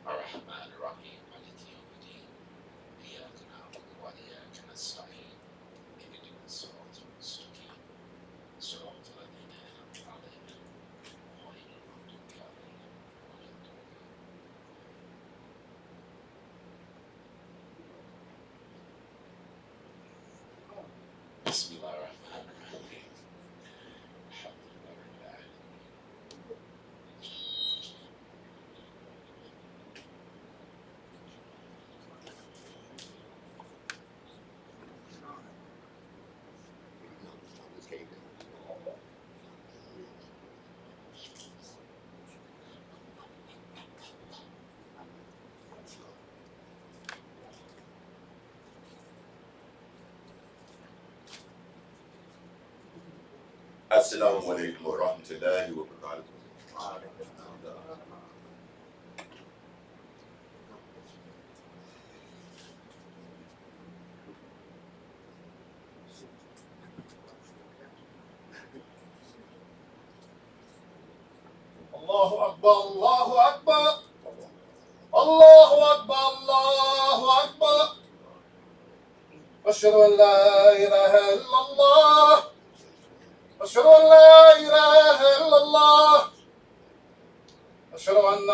الرحمن الرحيم مالك يوم الدين إياك نعبد وإياك نستعين اهدنا الصراط المستقيم صراط الذين أنعمت عليهم غير المغضوب عليهم ولا الضالين. بسم الله الرحمن الرحيم الحمد لله رب العالمين. Assalamu alaikum wa rahmatullahi wa barakatuh. Allahu Akbar, Allahu Akbar, Allahu Akbar, Allahu Akbar. Ashhadu an la ilaha illallah. أشهد أن لا إله إلا الله. أشهد أن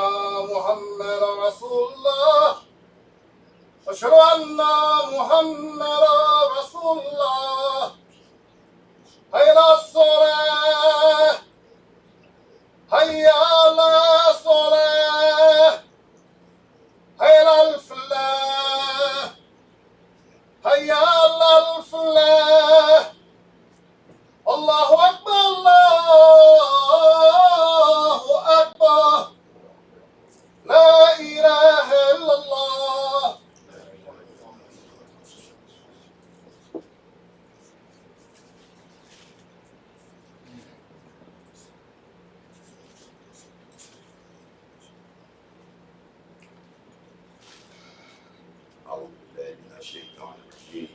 محمدا رسول الله. أشهد أن محمدا رسول الله. هيا الصلاة هيا على الصلاة هيا الفلاح هيا على الفلاح. الله أكبر الله أكبر لا إله إلا الله. أعوذ بالله من الشيطان الرجيم.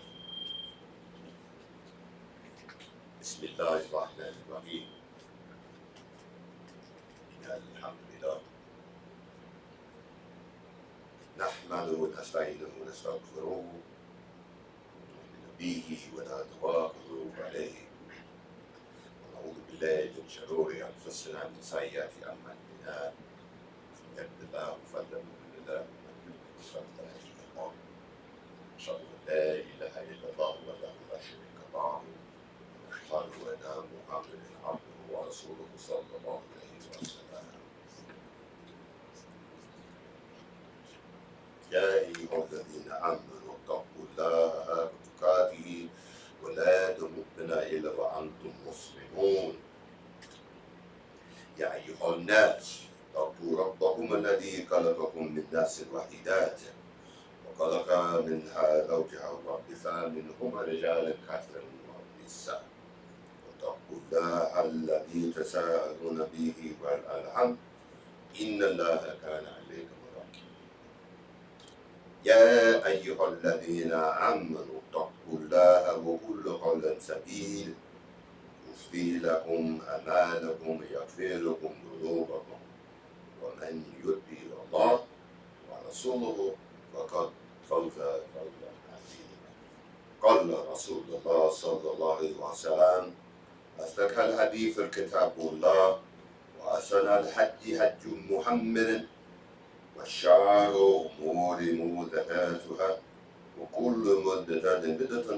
بسم الله الرحمن الرحيم. الحمد لله نحمده ونستعينه ونستغفره ونؤمن به ونتوكل عليه ونعوذ بالله من شرور أنفسنا ومن سيئات أعمالنا. من يهده الله فلا مضل له ومن يضلل فلا هادي له. أشهد أن لا إله إلا الله وحده لا شريك له وأشهد أن محمدا عبده ورسوله صلى الله عليه وسلم. يا أيها الذين آمنوا اتقوا الله حق تقاته ولا تموتن إلا وأنتم مسلمون. يا أيها الناس اتقوا ربكم الذي خلقكم من نفس واحدة وخلق منها زوجها وبث منهما رجالا كثيرا ونساء واتقوا الله الذي تساءلون به والأرحام إن الله كان عليكم رقيبا. يا أيها الذين آمنوا اتقوا الله وقولوا قولا سديدا يصلح لكم أعمالكم يغفر لكم ذنوبكم ومن يطع الله ورسوله فقد فوز فوزا عظيما. قال رسول الله صلى الله عليه وسلم أصدق الحديث الكتاب الله وأحسن الحج حج محمد وشر أمور محدثاتها وكل محدثة بدعة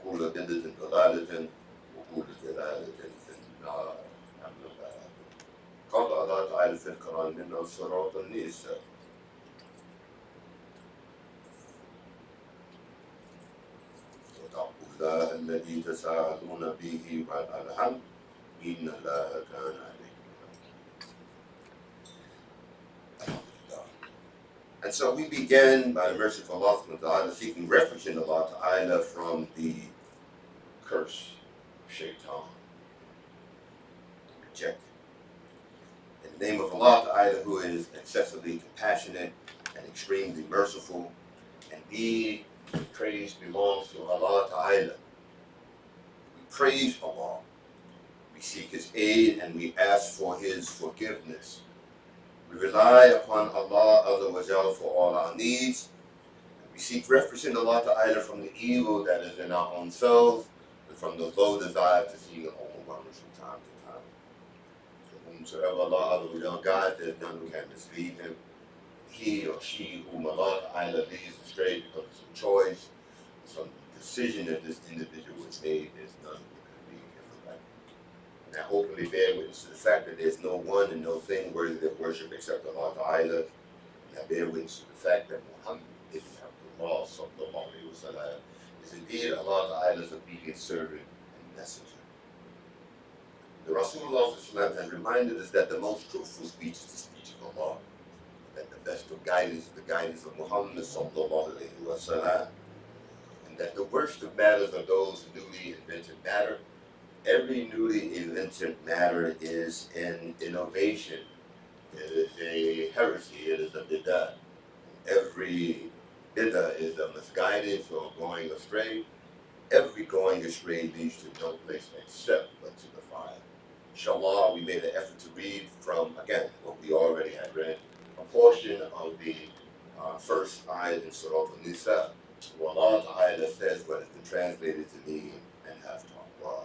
وكل بدعة ضلالة وكل ضلالة في النار. أما بعد قال الله تعالى في القرآن من صراط النساء واتقوا الله الذي تساءلون به والأرحام إن الله كان عليكم رقيبا. And so we began by the mercy of Allah subhanahu wa ta'ala seeking refuge in Allah ta'ala from the curse of shaitan, rejected. In the name of Allah ta'ala, who is excessively compassionate and extremely merciful, and the praise belongs to Allah ta'ala. We praise Allah, we seek His aid, and we ask for His forgiveness. We rely upon Allah Azza wa Jalla for all our needs. We seek refuge in Allah Ta'ala from the evil that is in our own selves and from the low desire to see the overwhelmers from time to time. So whomsoever Allah Azza wa Jalla guides, there's none who can mislead him. He or she whom Allah Ta'ala leads astray because of some choice, some decision that this individual has made, there's none who can lead him right. And I openly bear witness to the fact that there's no one and no thing worthy of worship except Allah Ta'ala. And I bear witness to the fact that Muhammad ibn Abdullah sallallahu alayhi wa sallam is indeed Allah Ta'ala's obedient servant and messenger. The Rasulullah sallallahu has reminded us that the most truthful speech is the speech of Allah, that the best of guidance is the guidance of Muhammad sallallahu alayhi wa sallam, and that the worst of matters are those newly invented matter. Every newly invented matter is an innovation. It is a heresy. It is a bid'ah. Every bid'ah is a misguidance or going astray. Every going astray leads to no place except but to the fire. Inshallah, we made an effort to read from, again, what we already had read, a portion of the first ayat in Surah An-Nisa, where Allah Ta'ala says what has been translated to mean, and have taqwa.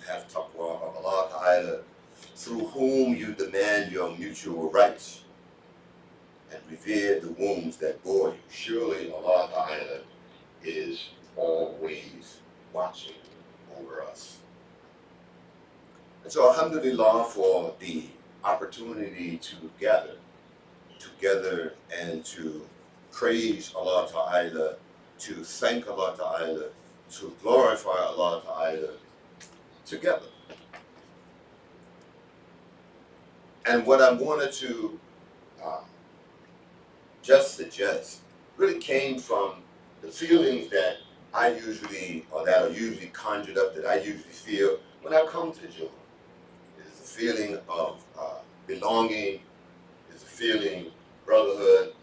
Have taqwa of Allah Ta'ala, through whom you demand your mutual rights, and revere the wombs that bore you. Surely Allah Ta'ala is always watching over us. And so alhamdulillah for the opportunity to gather together and to praise Allah Ta'ala, to thank Allah Ta'ala, to glorify Allah Ta'ala together. And what I wanted to just suggest really came from the feelings that I usually, or that are usually conjured up, that I usually feel when I come to Jumu'ah. It is a feeling of belonging, it's a feeling brotherhood,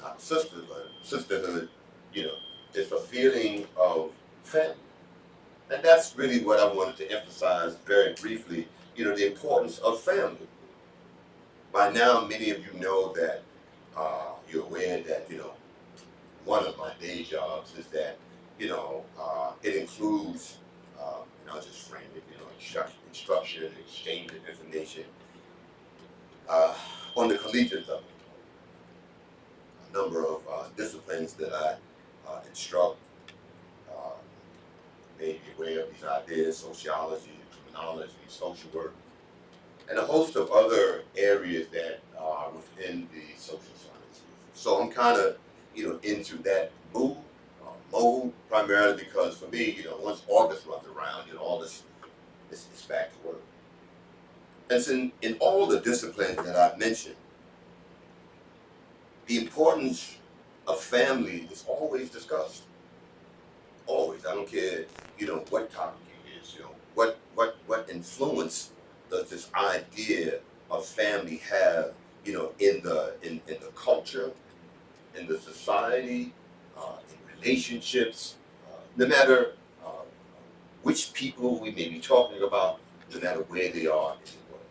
not sisterhood, it's a feeling of family. And that's really what I wanted to emphasize very briefly, the importance of family. By now, many of you know that you're aware that, one of my day jobs is that, it includes, I'll just frame it, instruction, exchange of information on the collegiate level. A number of disciplines that I instruct, uh, made me aware of these ideas, sociology, criminology, social work, and a host of other areas that are within the social sciences. So I'm kind of, into that mode primarily because for me, once August runs around, all this is back to work. And so in all the disciplines that I've mentioned, the importance of family is always discussed. Always. I don't care, what topic it is, what influence does this idea of family have, in the culture, in the society, in relationships, no matter which people we may be talking about, no matter where they are in the world.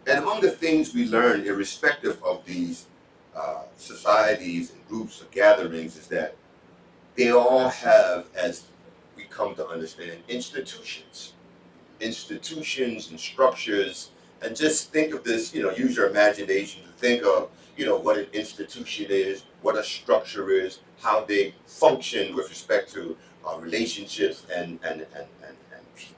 And among the things we learn, irrespective of these societies and groups or gatherings, is that they all have, as we come to understand, institutions and structures. And just think of this, use your imagination to think of, what an institution is, what a structure is, how they function with respect to relationships and people.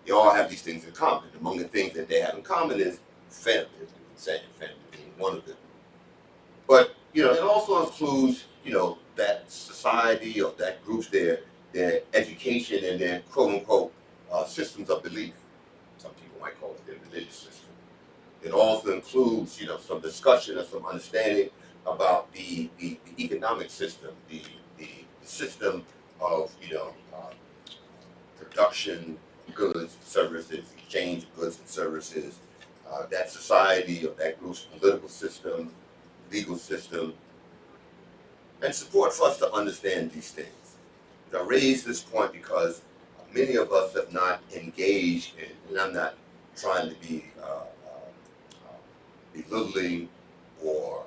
They all have these things in common. Among the things that they have in common is family, as we've been saying, family being one of them. But, it also includes, that society or that group's their education and their quote unquote systems of belief. Some people might call it their religious system. It also includes, some discussion and some understanding about the economic system, the system of, production, goods, services, exchange of goods and services, that society or that group's political system, legal system, and support for us to understand these things. I raise this point because many of us have not engaged in, and I'm not trying to be belittling or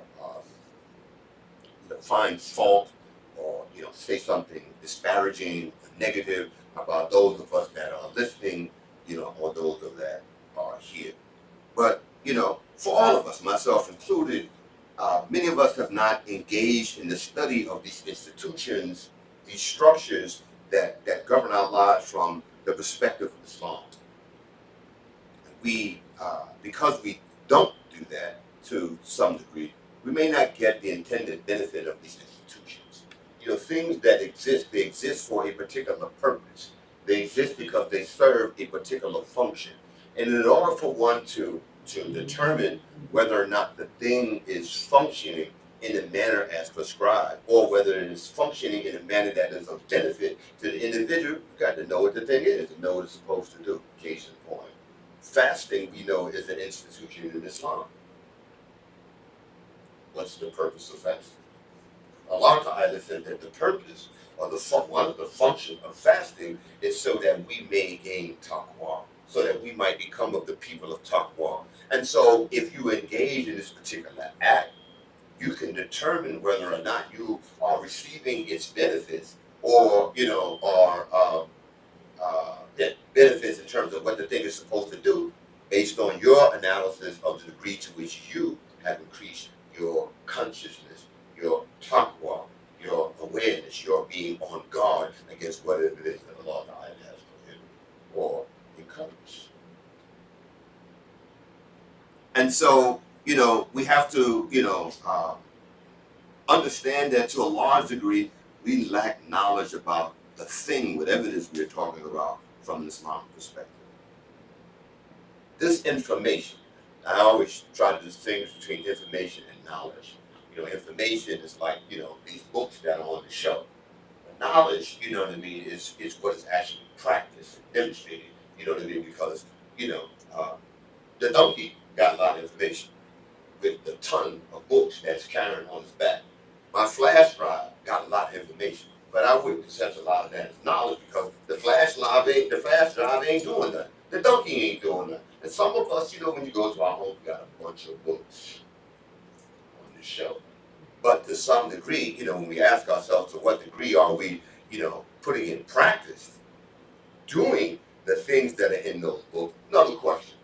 find fault or say something disparaging, negative about those of us that are listening, or those of that are here. But for all of us, myself included, many of us have not engaged in the study of these institutions, these structures that govern our lives from the perspective of Islam. We, because we don't do that to some degree, we may not get the intended benefit of these institutions. Things that exist, they exist for a particular purpose. They exist because they serve a particular function. And in order for one to determine whether or not the thing is functioning in a manner as prescribed, or whether it is functioning in a manner that is of benefit to the individual, you've got to know what the thing is and know what it's supposed to do. Case in point, fasting, we know, is an institution in Islam. What's the purpose of fasting? Allah Ta'ala said that the purpose or one of the functions of fasting is so that we may gain taqwa, so that we might become of the people of taqwa. And so if you engage in this particular act, you can determine whether or not you are receiving its benefits or, benefits in terms of what the thing is supposed to do based on your analysis of the degree to which you have increased your consciousness, your taqwa, your awareness, your being on guard against whatever it is that Allah Ta'ala has prohibited or encouraged. And so, we have to, understand that to a large degree, we lack knowledge about the thing, whatever it is we're talking about from an Islamic perspective. This information, I always try to distinguish between information and knowledge. Information is like, these books that are on the shelf. Knowledge, is what is actually practiced and demonstrated, because, the donkey got a lot of information with the ton of books that's carrying on his back. My flash drive got a lot of information, but I wouldn't accept a lot of that as knowledge because the flash drive ain't doing nothing. The donkey ain't doing nothing. And some of us, when you go to our home, we got a bunch of books on the shelf. But to some degree, when we ask ourselves to what degree are we, putting in practice, doing the things that are in those books, another question.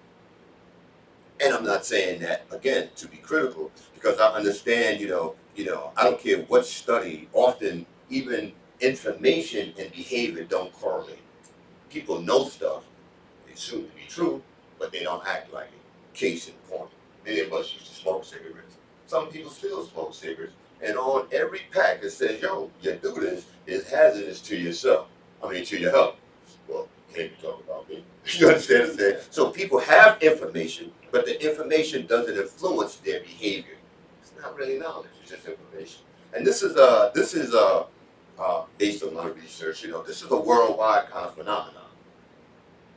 And I'm not saying that again to be critical, because I understand, I don't care what study. Often, even information and behavior don't correlate. People know stuff, they assume to be true, but they don't act like it. Case in point, many of us used to smoke cigarettes. Some people still smoke cigarettes, and on every pack it says, "Yo, you do this is hazardous to yourself. I mean, to your health." Well, can't be talking about me. You understand what I'm saying? So people have information, but the information doesn't influence their behavior. It's not really knowledge; it's just information. And this is based on my research. This is a worldwide kind of phenomenon.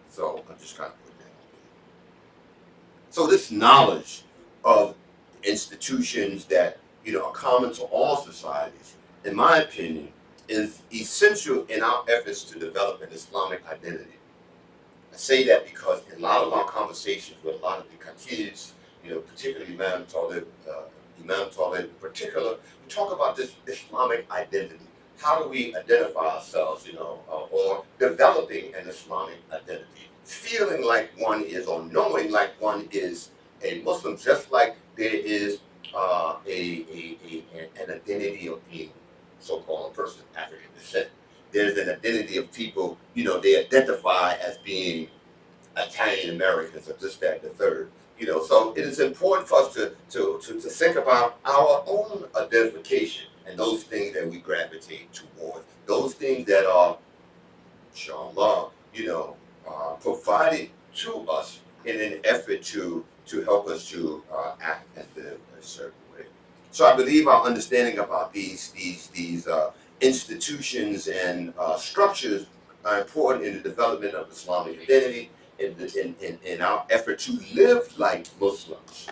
So I'm just kind of putting that out there. So this knowledge of institutions that are common to all societies, in my opinion, is essential in our efforts to develop an Islamic identity. I say that because in a lot of our conversations with a lot of the khatibs, particularly Imam Talib in particular, we talk about this Islamic identity. How do we identify ourselves, or developing an Islamic identity? Feeling like one is, or knowing like one is a Muslim, just like there is an identity of being so-called a person of African descent. There's an identity of people, they identify as being Italian Americans or this, that, and the third. So it is important for us to think about our own identification and those things that we gravitate towards, those things that are, inshallah, provided to us in an effort to help us to act and live a certain way. So I believe our understanding about these institutions and structures are important in the development of Islamic identity, in our effort to live like Muslims.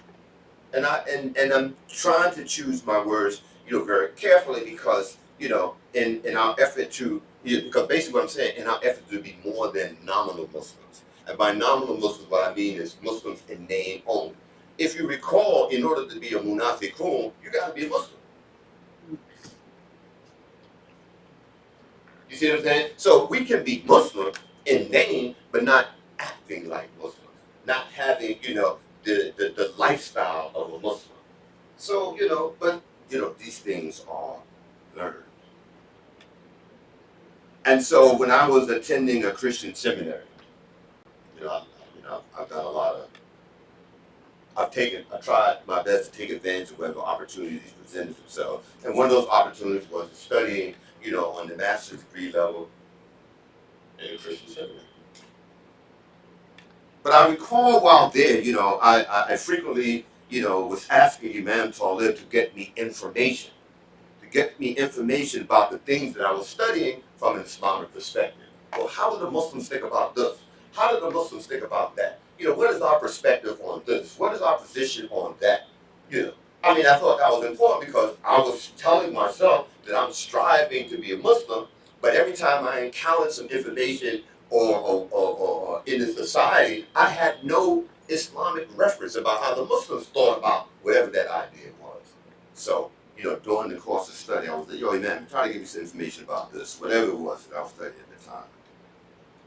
And I'm trying to choose my words, very carefully, because in our effort to, because basically what I'm saying, in our effort to be more than nominal Muslims. And by nominal Muslims, what I mean is Muslims in name only. If you recall, in order to be a munafiqun, you got to be a Muslim. You see what I'm saying? So we can be Muslim in name, but not acting like Muslims, not having, the lifestyle of a Muslim. So, but, these things are learned. And so when I was attending a Christian seminary, I've got a lot of, I tried my best to take advantage of whatever opportunities presented themselves. And one of those opportunities was studying, on the master's degree level in a Christian seminary. But I recall while there, I frequently, was asking Imam Talib to get me information about the things that I was studying from an Islamic perspective. Well, how do the Muslims think about this? How do the Muslims think about that? What is our perspective on this? What is our position on that? I thought that was important, because I was telling myself that I'm striving to be a Muslim, but every time I encountered some information or in the society, I had no Islamic reference about how the Muslims thought about whatever that idea was. So, during the course of study, I was like, "Yo, man, try to give me some information about this," whatever it was that I was studying at the time.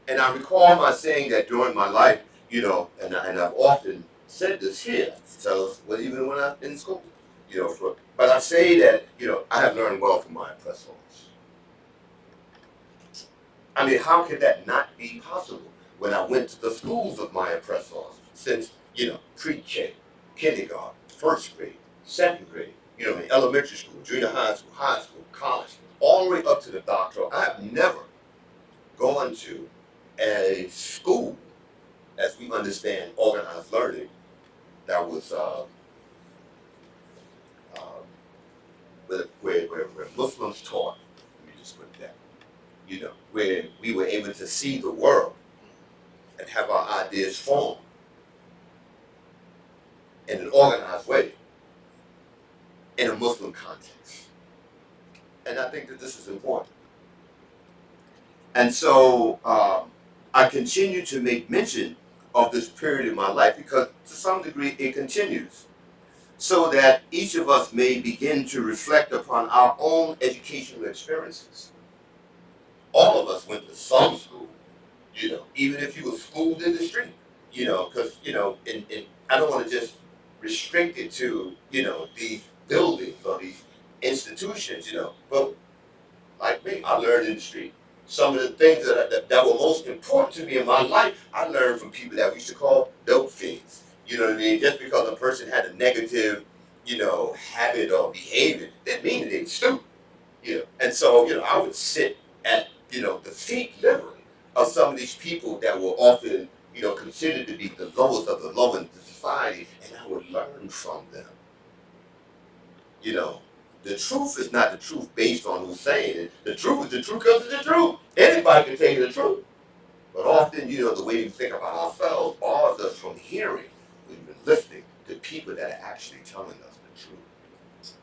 And I recall my saying that during my life, and I've often said this here, so even when I'm in school, but I say that, I have learned well from my oppressors. How could that not be possible when I went to the schools of my oppressors since, pre-K, kindergarten, first grade, second grade, in elementary school, junior high school, college, all the way up to the doctoral. I have never gone to a school, as we understand organized learning, that was where Muslims taught. Let me just put that. Where we were able to see the world and have our ideas formed in an organized way in a Muslim context. And I think that this is important. And so I continue to make mention of this period in my life, because to some degree it continues, so that each of us may begin to reflect upon our own educational experiences. All of us went to some school, even if you were schooled in the street, because I don't want to just restrict it to these buildings or these institutions, but like me, I learned in the street. Some of the things that were most important to me in my life, I learned from people that we used to call dope fiends. You know what I mean? Just because a person had a negative, habit or behavior, didn't mean that they were stupid. And so, I would sit at, the feet literally of some of these people that were often, considered to be the lowest of the low in society, and I would learn from them. You know, the truth is not the truth based on who's saying it. The truth is the truth because it's the truth. Anybody can tell you the truth. But often, the way we think about ourselves bars us from hearing, we've been listening to people that are actually telling us the truth.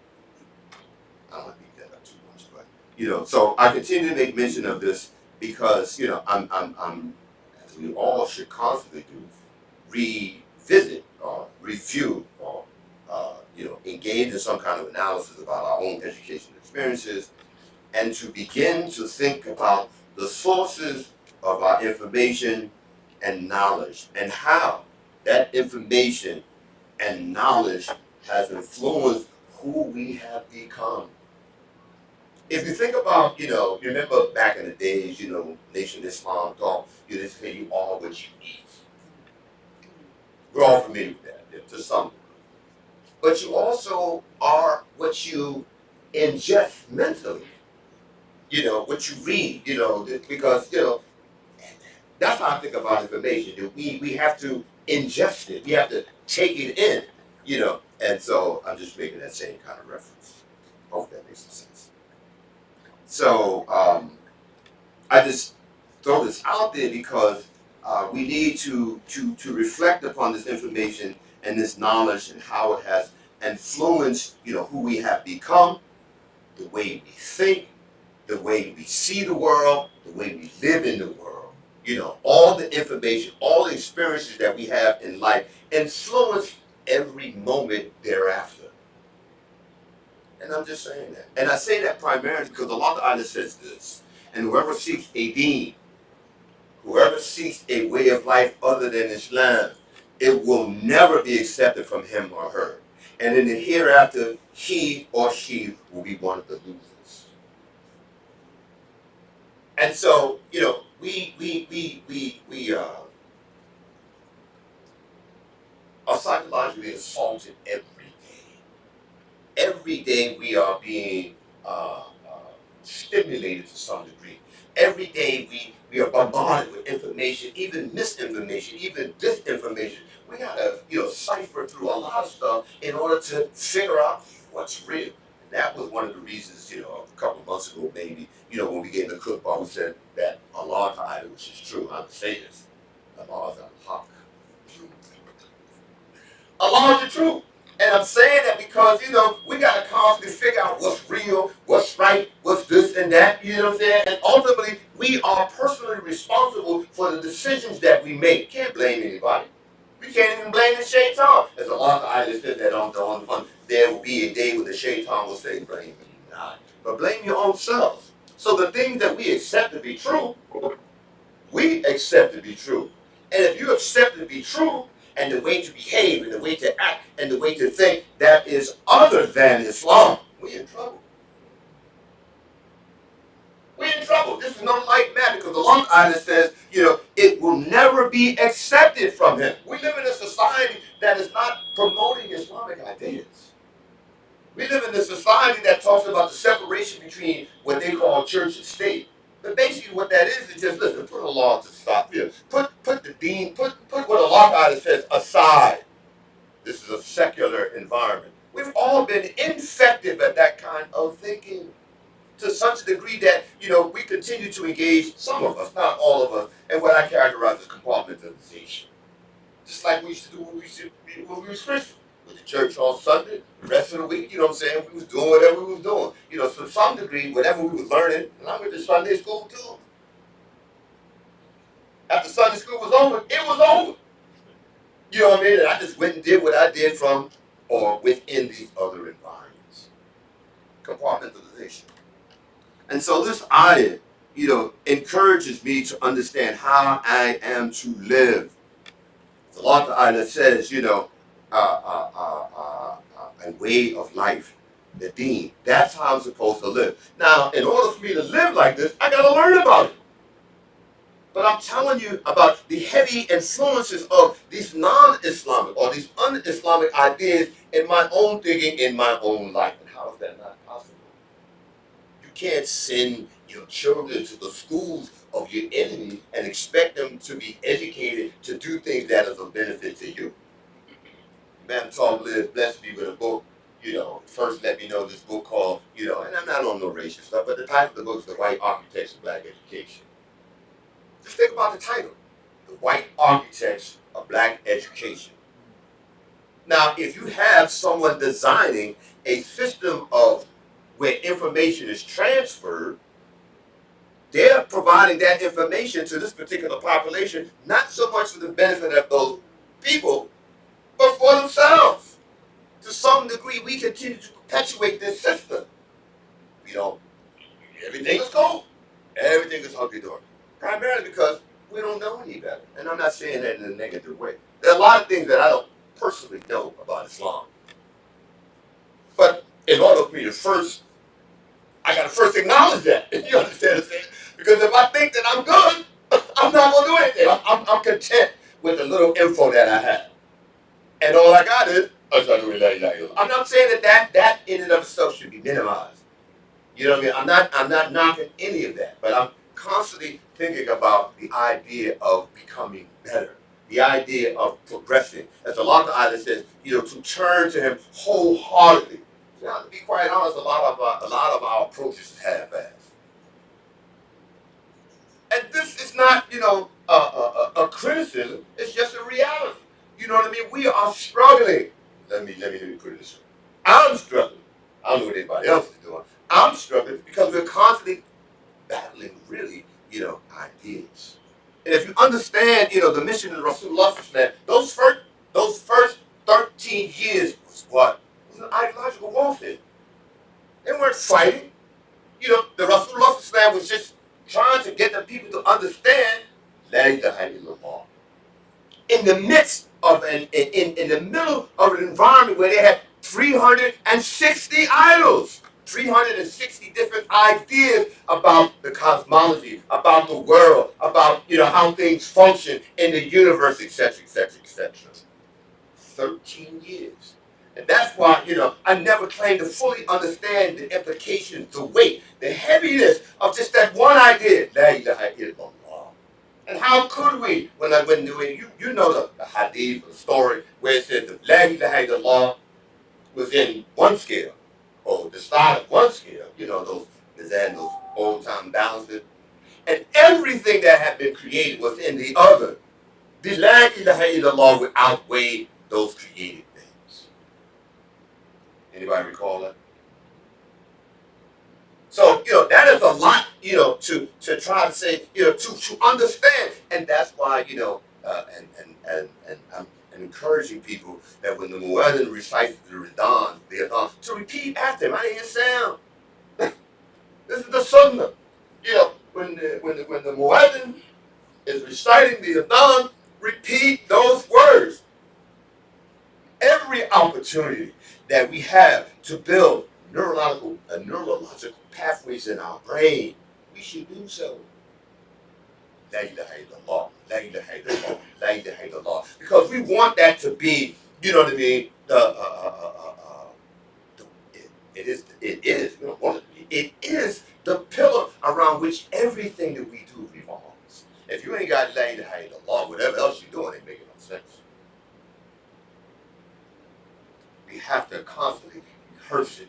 I don't want to beat that up too much, but so I continue to make mention of this because I'm as we all should constantly do, revisit or review or engage in some kind of analysis about our own education experiences, and to begin to think about the sources of our information and knowledge and how that information and knowledge has influenced who we have become. If you think about, you remember back in the days, Nation Islam thought you just say you are what you eat. We're all familiar with that, to some degree. But you also are what you ingest mentally, what you read, because, that's how I think about information. We have to ingest it. We have to take it in, And so I'm just making that same kind of reference. Hope that makes some sense. So I just throw this out there because we need to reflect upon this information and this knowledge and how it has influenced, who we have become, the way we think, the way we see the world, the way we live in the world. All the information, all the experiences that we have in life influence every moment thereafter. And I'm just saying that. And I say that primarily because Allah Ta'ala says this. And whoever seeks a deen, whoever seeks a way of life other than Islam, it will never be accepted from him or her. And in the hereafter, he or she will be one of the losers. And so, we are psychologically assaulted every day. Every day we are being stimulated to some degree. Every day we are bombarded with information, even misinformation, even disinformation. We gotta, cipher through a lot of stuff in order to figure out what's real. And that was one of the reasons, a couple of months ago, maybe, when we gave the cookbook, we said that Allah Ta'ala, which is true, I'm saying this, Allah is al-Haq. Allah is the truth. And I'm saying that because, we got to constantly figure out what's real, what's right, what's this and that, you know what I'm saying? And ultimately, we are personally responsible for the decisions that we make. Can't blame anybody. We can't even blame the shaitan. As Allah Ta'ala said that on there will be a day when the shaitan will say, blame me not. But blame your own selves. So the things that we accept to be true, we accept to be true. And if you accept to be true, and the way to behave, and the way to act, and the way to think that is other than Islam, we're in trouble. We're in trouble. This is no light matter because the Long Island says, it will never be accepted from him. We live in a society that is not promoting Islamic ideas. We live in a society that talks about the separation between what they call church and state. But basically what that is just, listen, put a law to stop here. Put the deen, put what Allah says aside. This is a secular environment. We've all been infected by that kind of thinking to such a degree that, we continue to engage, some of us, not all of us, in what I characterize as compartmentalization. Just like we used to do when we was Christian. With the church on Sunday, the rest of the week, we was doing whatever we was doing. To some degree, whatever we was learning, and I went to Sunday school too. After Sunday school was over, it was over. You know what I mean? And I just went and did what I did from or within these other environments. Compartmentalization. And so this ayah, encourages me to understand how I am to live. The Allah Ta'ala says, a way of life, the deen. That's how I'm supposed to live. Now, in order for me to live like this, I got to learn about it. But I'm telling you about the heavy influences of these non-Islamic or these un-Islamic ideas in my own thinking, in my own life. And how is that not possible? You can't send your children to the schools of your enemy and expect them to be educated to do things that is of benefit to you. Imam Talk Live blessed me with a book, first let me know this book called, and I'm not on no racist stuff, but the title of the book is The White Architects of Black Education. Just think about the title, The White Architects of Black Education. Now, if you have someone designing a system of where information is transferred, they're providing that information to this particular population, not so much for the benefit of those people, but for themselves. To some degree, we continue to perpetuate this system. Everything is cool. Everything is hunky-dory. Primarily because we don't know any better. And I'm not saying that in a negative way. There are a lot of things that I don't personally know about Islam. But in order for me to I got to first acknowledge that. You understand what I'm saying? Because if I think that I'm good, I'm not going to do anything. I'm content with the little info that I have. And all I got is, I'm not saying that in and of itself should be minimized. You know what I mean? I'm not knocking any of that, but I'm constantly thinking about the idea of becoming better, the idea of progressing. As Allah Ta'ala says, to turn to Him wholeheartedly. Now, to be quite honest, a lot of our approaches is half-assed. And this is not, a criticism. It's just a reality. You know what I mean? We are struggling. Let me put it this way. I'm struggling. I don't know what anybody else is doing. I'm struggling because we're constantly battling, really, ideas. And if you understand, the mission of Rasulullah, those first 13 years was what? It was an ideological warfare. They weren't fighting. The Rasulullah was just trying to get the people to understand La ilaha illallah. In the midst of in the middle of an environment where they had 360 idols, 360 different ideas about the cosmology, about the world, about how things function in the universe, etc., etc., etc. 13 years. And that's why, I never claimed to fully understand the implications, the weight, the heaviness of just that one idea. La ilaha illallah. And how could we, when you know the hadith, the story, where it said the La ilaha illallah was in one scale, or the start of one scale, those old-time balances, and everything that had been created was in the other. The La ilaha illallah would outweigh those created things. Anybody recall that? So, that is a lot, to try to say, to understand. And that's why, and I'm encouraging people that when the Mu'adhin recites the adhan, to repeat after him. I didn't sound. This is the sunnah. When the Mu'adhin is reciting the adhan, repeat those words. Every opportunity that we have to build neurological pathways in our brain, we should do so. La ilaha illallah, la ilaha illallah, la ilaha illallah. Because we want that to be, you know what I mean, it is, we don't want it to be, it is the pillar around which everything that we do revolves. If you ain't got la ilaha illallah, whatever else you're doing ain't making no sense. We have to constantly rehearse it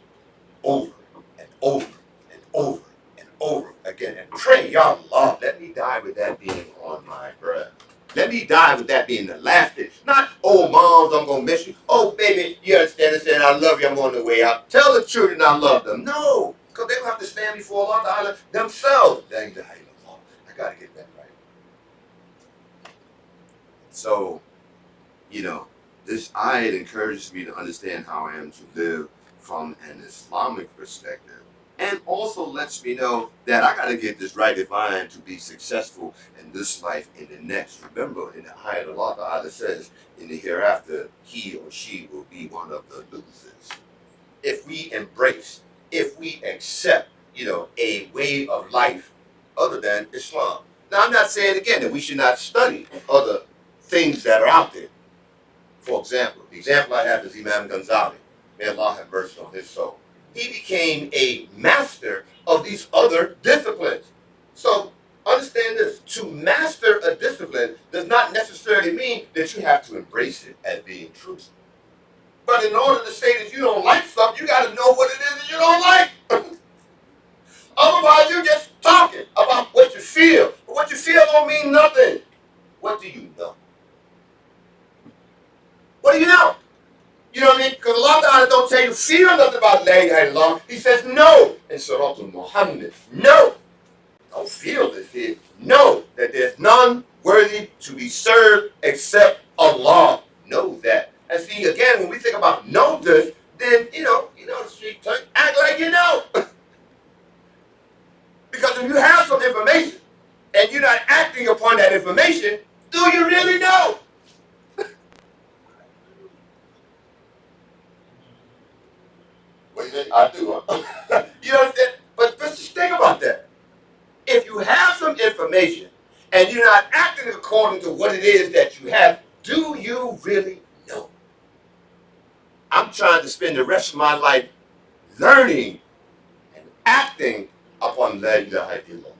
over and over and over and over again and pray, Ya Allah, let me die with that being on my breath. Let me die with that being the last thing. Not, oh, moms, I'm going to miss you. Oh, baby, you understand and saying, I love you, I'm on the way out. Tell the children I love them. No, because they will have to stand before Allah Ta'ala themselves. La ilaha illallah. I got to get that right. So, this ayat encourages me to understand how I am to live from an Islamic perspective and also lets me know that I got to get this right if I am to be successful in this life and the next. Remember, in the ayat Allah Ta'ala says, in the hereafter, he or she will be one of the losers. If we embrace, if we accept, a way of life other than Islam. Now, I'm not saying again that we should not study other things that are out there. For example, the example I have is Imam Ghazali. May Allah have mercy on his soul. He became a master of these other disciplines. So understand this, to master a discipline does not necessarily mean that you have to embrace it as being true. But in order to say that you don't like something, you got to know what it is that you don't like. Otherwise, you're just talking about what you feel. But what you feel don't mean nothing. What do you know? What do you know? You know what I mean? Because Allah Ta'ala don't tell you feel nothing about La ilaha illallah. He says no in Surah Muhammad. No. Don't feel this here. Know that there's none worthy to be served except Allah. Know that. And see, again, when we think about know this, then, the street tongue, act like you know. Because if you have some information and you're not acting upon that information, do you really know? What you say? I do. Huh? You understand? But just think about that. If you have some information and you're not acting according to what it is that you have, do you really know? I'm trying to spend the rest of my life learning and acting upon La ilaha illallah.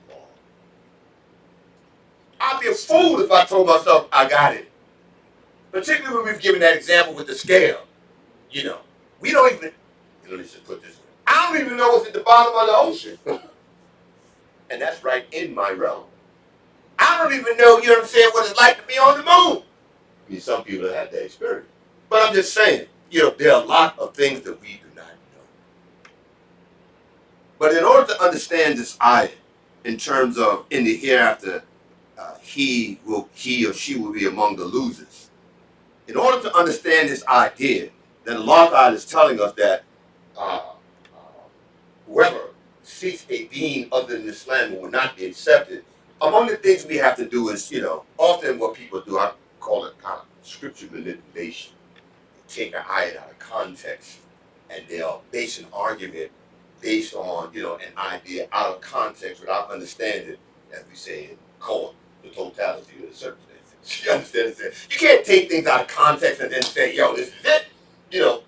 I'd be a fool if I told myself I got it. Particularly when we've given that example with the scale. We don't even, let's just put this way. I don't even know what's at the bottom of the ocean. And that's right in my realm. I don't even know, what it's like to be on the moon. I mean, some people have had that experience. But I'm just saying, there are a lot of things that we do not know. But in order to understand this ayah, in terms of in the hereafter, he or she will be among the losers. In order to understand this idea, that Allah Ta'ala is telling us that whoever seeks a deen other than Islam will not be accepted. Among the things we have to do is, often what people do, I call it kind of scripture manipulation. They take an ayat out of context and they'll base an argument based on, an idea out of context without understanding, as we say in Cohen, the totality of the circumstances. You understand? You can't take things out of context and then say, yo, this is it.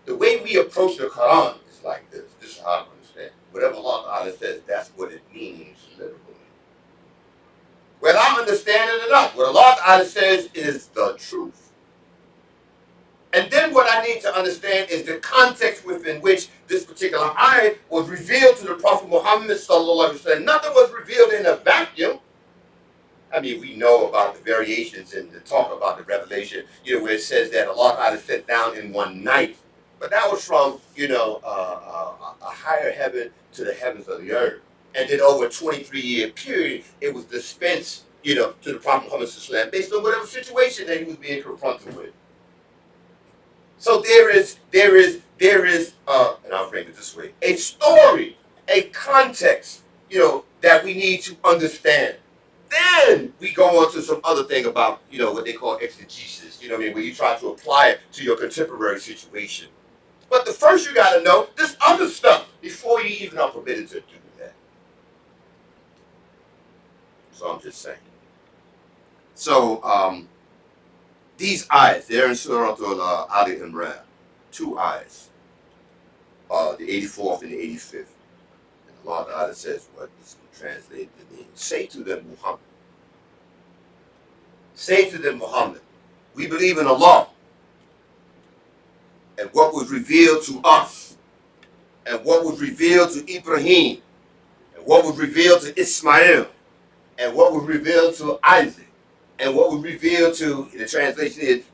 The way we approach the Quran is like this. This is how I understand. Whatever Allah Ta'ala says, that's what it means literally. Whether I understand it or not, what Allah Ta'ala says is the truth. And then what I need to understand is the context within which this particular ayah was revealed to the Prophet Muhammad sallallahu alaihi wasallam. Nothing was revealed in a vacuum. I mean, we know about the variations in the talk about the revelation, where it says that Allah Ta'ala sat down in one night. But that was from, a higher heaven to the heavens of the earth. And then over a 23-year period, it was dispensed, to the Prophet Muhammad sallallahu alaihi wasallam based on whatever situation that he was being confronted with. So there is, and I'll frame it this way, a story, a context, that we need to understand. Then we go on to some other thing about, what they call exegesis, where you try to apply it to your contemporary situation. But the first you got to know this other stuff before you even are permitted to do that. So I'm just saying. So these ayahs, they're in Surah Ali Imran, 2 ayahs, the 84th and the 85th. And Allah Ta'ala says what is translated to mean. Say to them, Muhammad. Say to them, Muhammad, we believe in Allah and what was revealed to us and what was revealed to Ibrahim and what was revealed to Ismail and what was revealed to Isaac and what was revealed to, the translation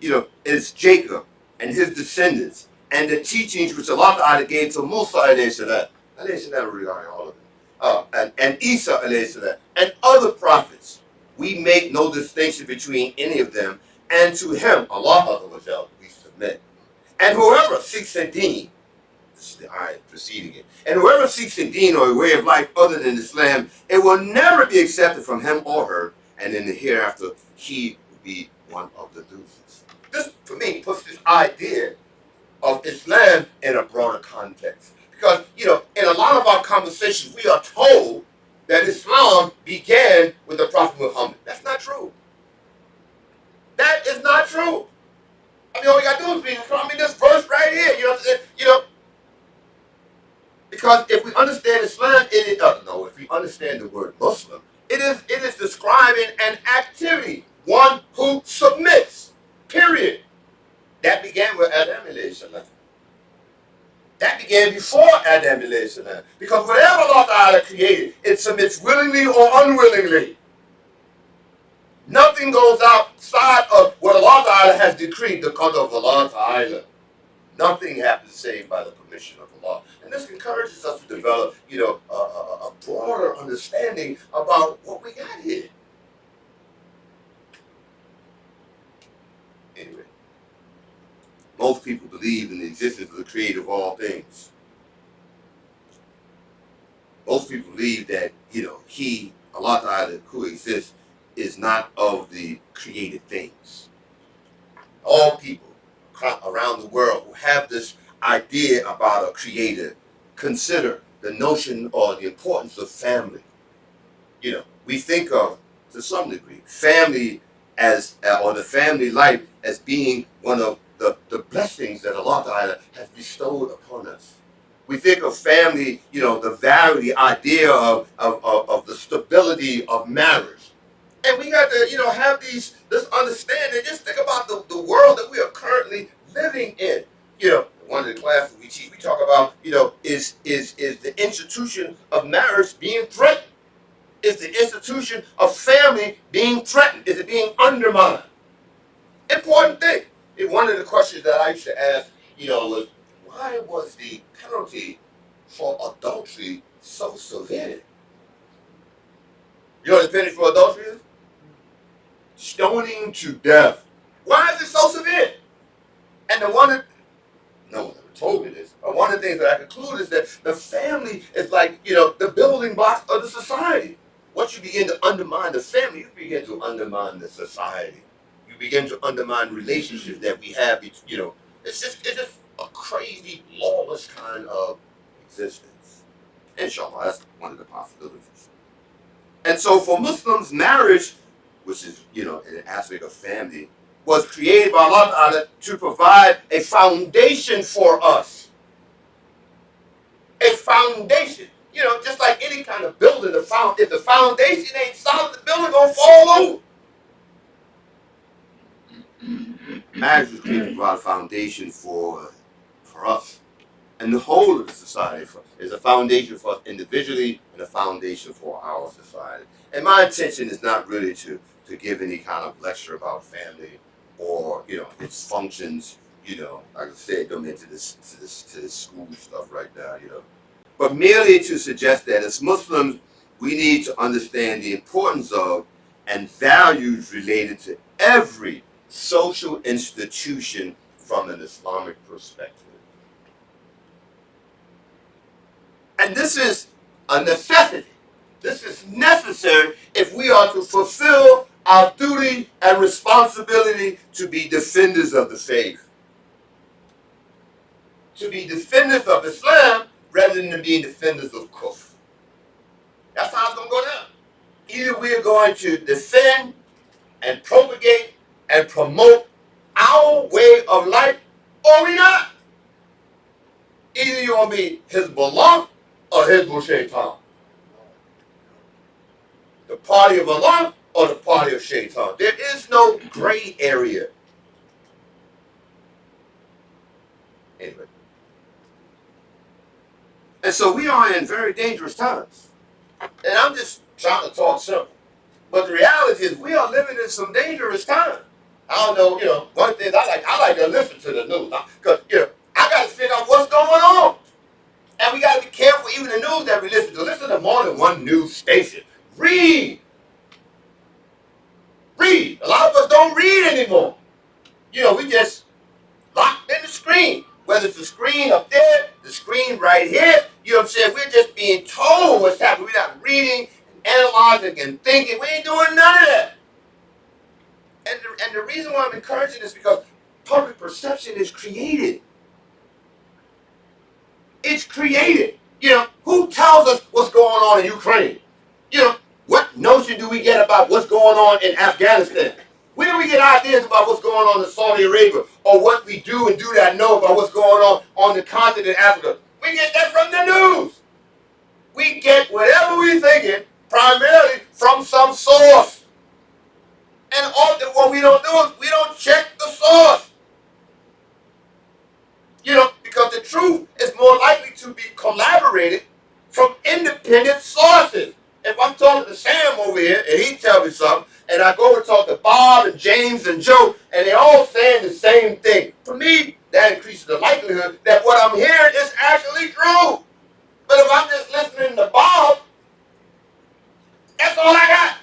is Jacob and his descendants and the teachings which Allah Ta'ala gave to Musa alayhi salam regarding all of them, and Isa alayhi salam and other prophets. We make no distinction between any of them, and to him, Allah we submit. And whoever seeks a deen, This is the ayah preceding it. And whoever seeks a deen or a way of life other than Islam, it will never be accepted from him or her, and in the hereafter, he will be one of the losers. This, for me, puts this idea of Islam in a broader context. Because, in a lot of our conversations, we are told that Islam began with the Prophet Muhammad. That's not true. That is not true. I mean, all you got to do is read this verse right here. You know what I'm saying? Because if we understand Islam, if we understand the word Muslim, it is describing an activity, one who submits, period. That began with Adam alayhi salam. That began before Adam alayhi salam. Because whatever Allah Ta'ala created, it submits willingly or unwillingly. Nothing goes outside of what Allah Ta'ala has decreed, the qadr of Allah Ta'ala. Nothing happens save by the permission of Allah. And this encourages us to develop, a broader understanding about what we got here. Anyway, most people believe in the existence of the creator of all things. Most people believe that, he, Allah Ta'ala, who exists, is not of the created things. All people around the world who have this idea about a creator consider the notion or the importance of family. We think of, to some degree, family as, or the family life as being one of the blessings that Allah Ta'ala has bestowed upon us. We think of family, the value, the idea of the stability of marriage. And we got to, have this understanding. Just think about the world that we are currently living in. One of the classes we teach, we talk about, is the institution of marriage being threatened? Is the institution of family being threatened? Is it being undermined? Important thing. And one of the questions that I used to ask, was, why was the penalty for adultery so severe? You know what the penalty for adultery is? Stoning to death. Why is it so severe? And no one ever told me this. But one of the things that I conclude is that the family is like, the building blocks of the society. Once you begin to undermine the family, you begin to undermine the society. You begin to undermine relationships that we have. It's just a crazy, lawless kind of existence. Inshallah, that's one of the possibilities. And so for Muslims, marriage, which is, an aspect of family, was created by Allah Ta'ala to provide a foundation for us. A foundation. Just like any kind of building, if the foundation ain't solid, the building gonna fall over. Marriage was created to provide a foundation for us. And the whole of the society is a foundation for us individually and a foundation for our society. And my intention is not really to give any kind of lecture about family or, its functions, like I said, don't into this school stuff right now, But merely to suggest that as Muslims, we need to understand the importance of and values related to every social institution from an Islamic perspective. And this is a necessity. This is necessary if we are to fulfill our duty and responsibility to be defenders of the faith. To be defenders of Islam rather than being defenders of kufr. That's how it's going to go down. Either we're going to defend and propagate and promote our way of life, or we're not. Either you're going to be Hezbollah or Hezbollah Shaitan. The party of Allah or the party of Shaitan. There is no gray area. Anyway. And so we are in very dangerous times. And I'm just trying to talk simple. But the reality is we are living in some dangerous times. I don't know, one thing I like to listen to the news. Because, I got to figure out what's going on. And we got to be careful, even the news that we listen to. Listen to more than one news station. Read. A lot of us don't read anymore. We just locked in the screen. Whether it's the screen up there, the screen right here, you know what I'm saying? We're just being told what's happening. We're not reading, analyzing, and thinking. We ain't doing none of that. And the reason why I'm encouraging this is because public perception is created. It's created. You know, who tells us what's going on in Ukraine? You know, what notion do we get about what's going on in Afghanistan? Where do we get ideas about what's going on in Saudi Arabia, or what we do and do not know about what's going on the continent of Africa? We get that from the news. We get whatever we're thinking primarily from some source. And often what we don't do is we don't check the source. You know, because the truth is more likely to be collaborated from independent sources. If I'm talking to Sam over here and he tells me something, and I go and talk to Bob and James and Joe, and they're all saying the same thing, for me, that increases the likelihood that what I'm hearing is actually true. But if I'm just listening to Bob, that's all I got.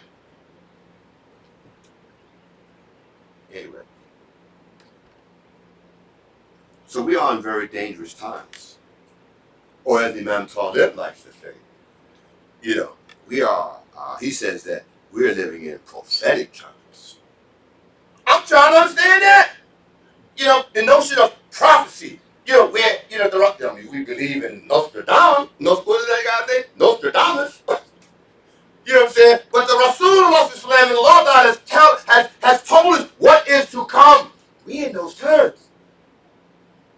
Anyway. So we are in very dangerous times. Or as Imam likes to say, you know, we are, he says that we're living in prophetic times. I'm trying to understand that. You know, the notion of prophecy. You know, where, you know, we believe in Nostradamus. What is that guy's name? Nostradamus. You know what I'm saying? But the Rasulullah and Allah has told us what is to come. We in those times.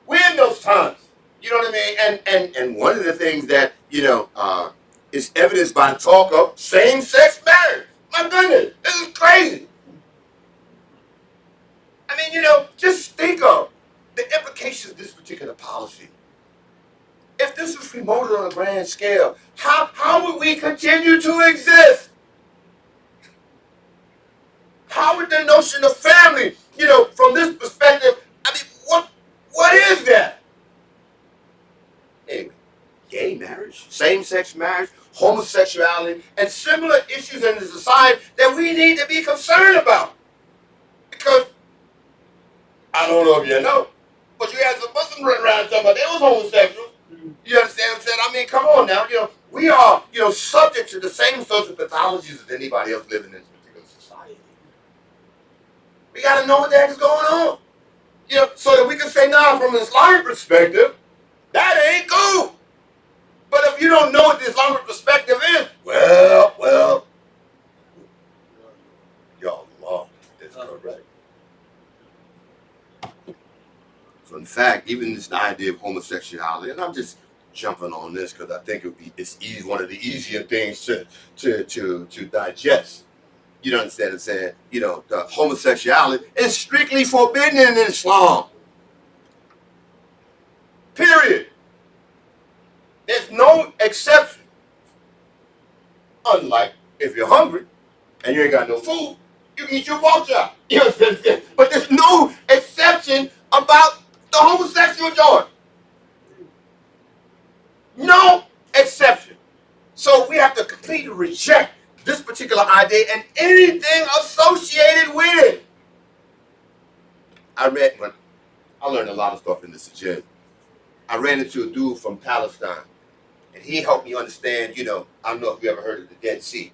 We're in those times. You know what I mean? And one of the things that, you know, is evidenced by talk of same-sex marriage. My goodness, this is crazy. I mean, you know, just think of the implications of this particular policy. If this was promoted on a grand scale, how would we continue to exist? How would the notion of family, you know, from this perspective, I mean, what is that? Anyway, gay marriage, same-sex marriage, homosexuality, and similar issues in the society that we need to be concerned about. Because, I don't know if you know, but you had some Muslims running around talking about they was homosexuals. You understand what I'm saying? I mean, come on now. You know, we are, you know, subject to the same social pathologies as anybody else living in this particular society. We got to know what the heck is going on. You know, so that we can say, now, from an Islamic perspective, that ain't cool. But if you don't know what the Islamic perspective is, well, your law is correct. So in fact, even this idea of homosexuality, and I'm just jumping on this because I think it's one of the easier things to digest. You know what I'm saying? You know, the homosexuality is strictly forbidden in Islam. Period. There's no exception. Unlike if you're hungry and you ain't got no food, you can eat your pork chop. You know what I'm saying? But there's no exception about the homosexual joint. No exception. So we have to completely reject this particular idea and anything associated with it. I learned a lot of stuff in this gym. I ran into a dude from Palestine, and he helped me understand, you know, I don't know if you ever heard of the Dead Sea.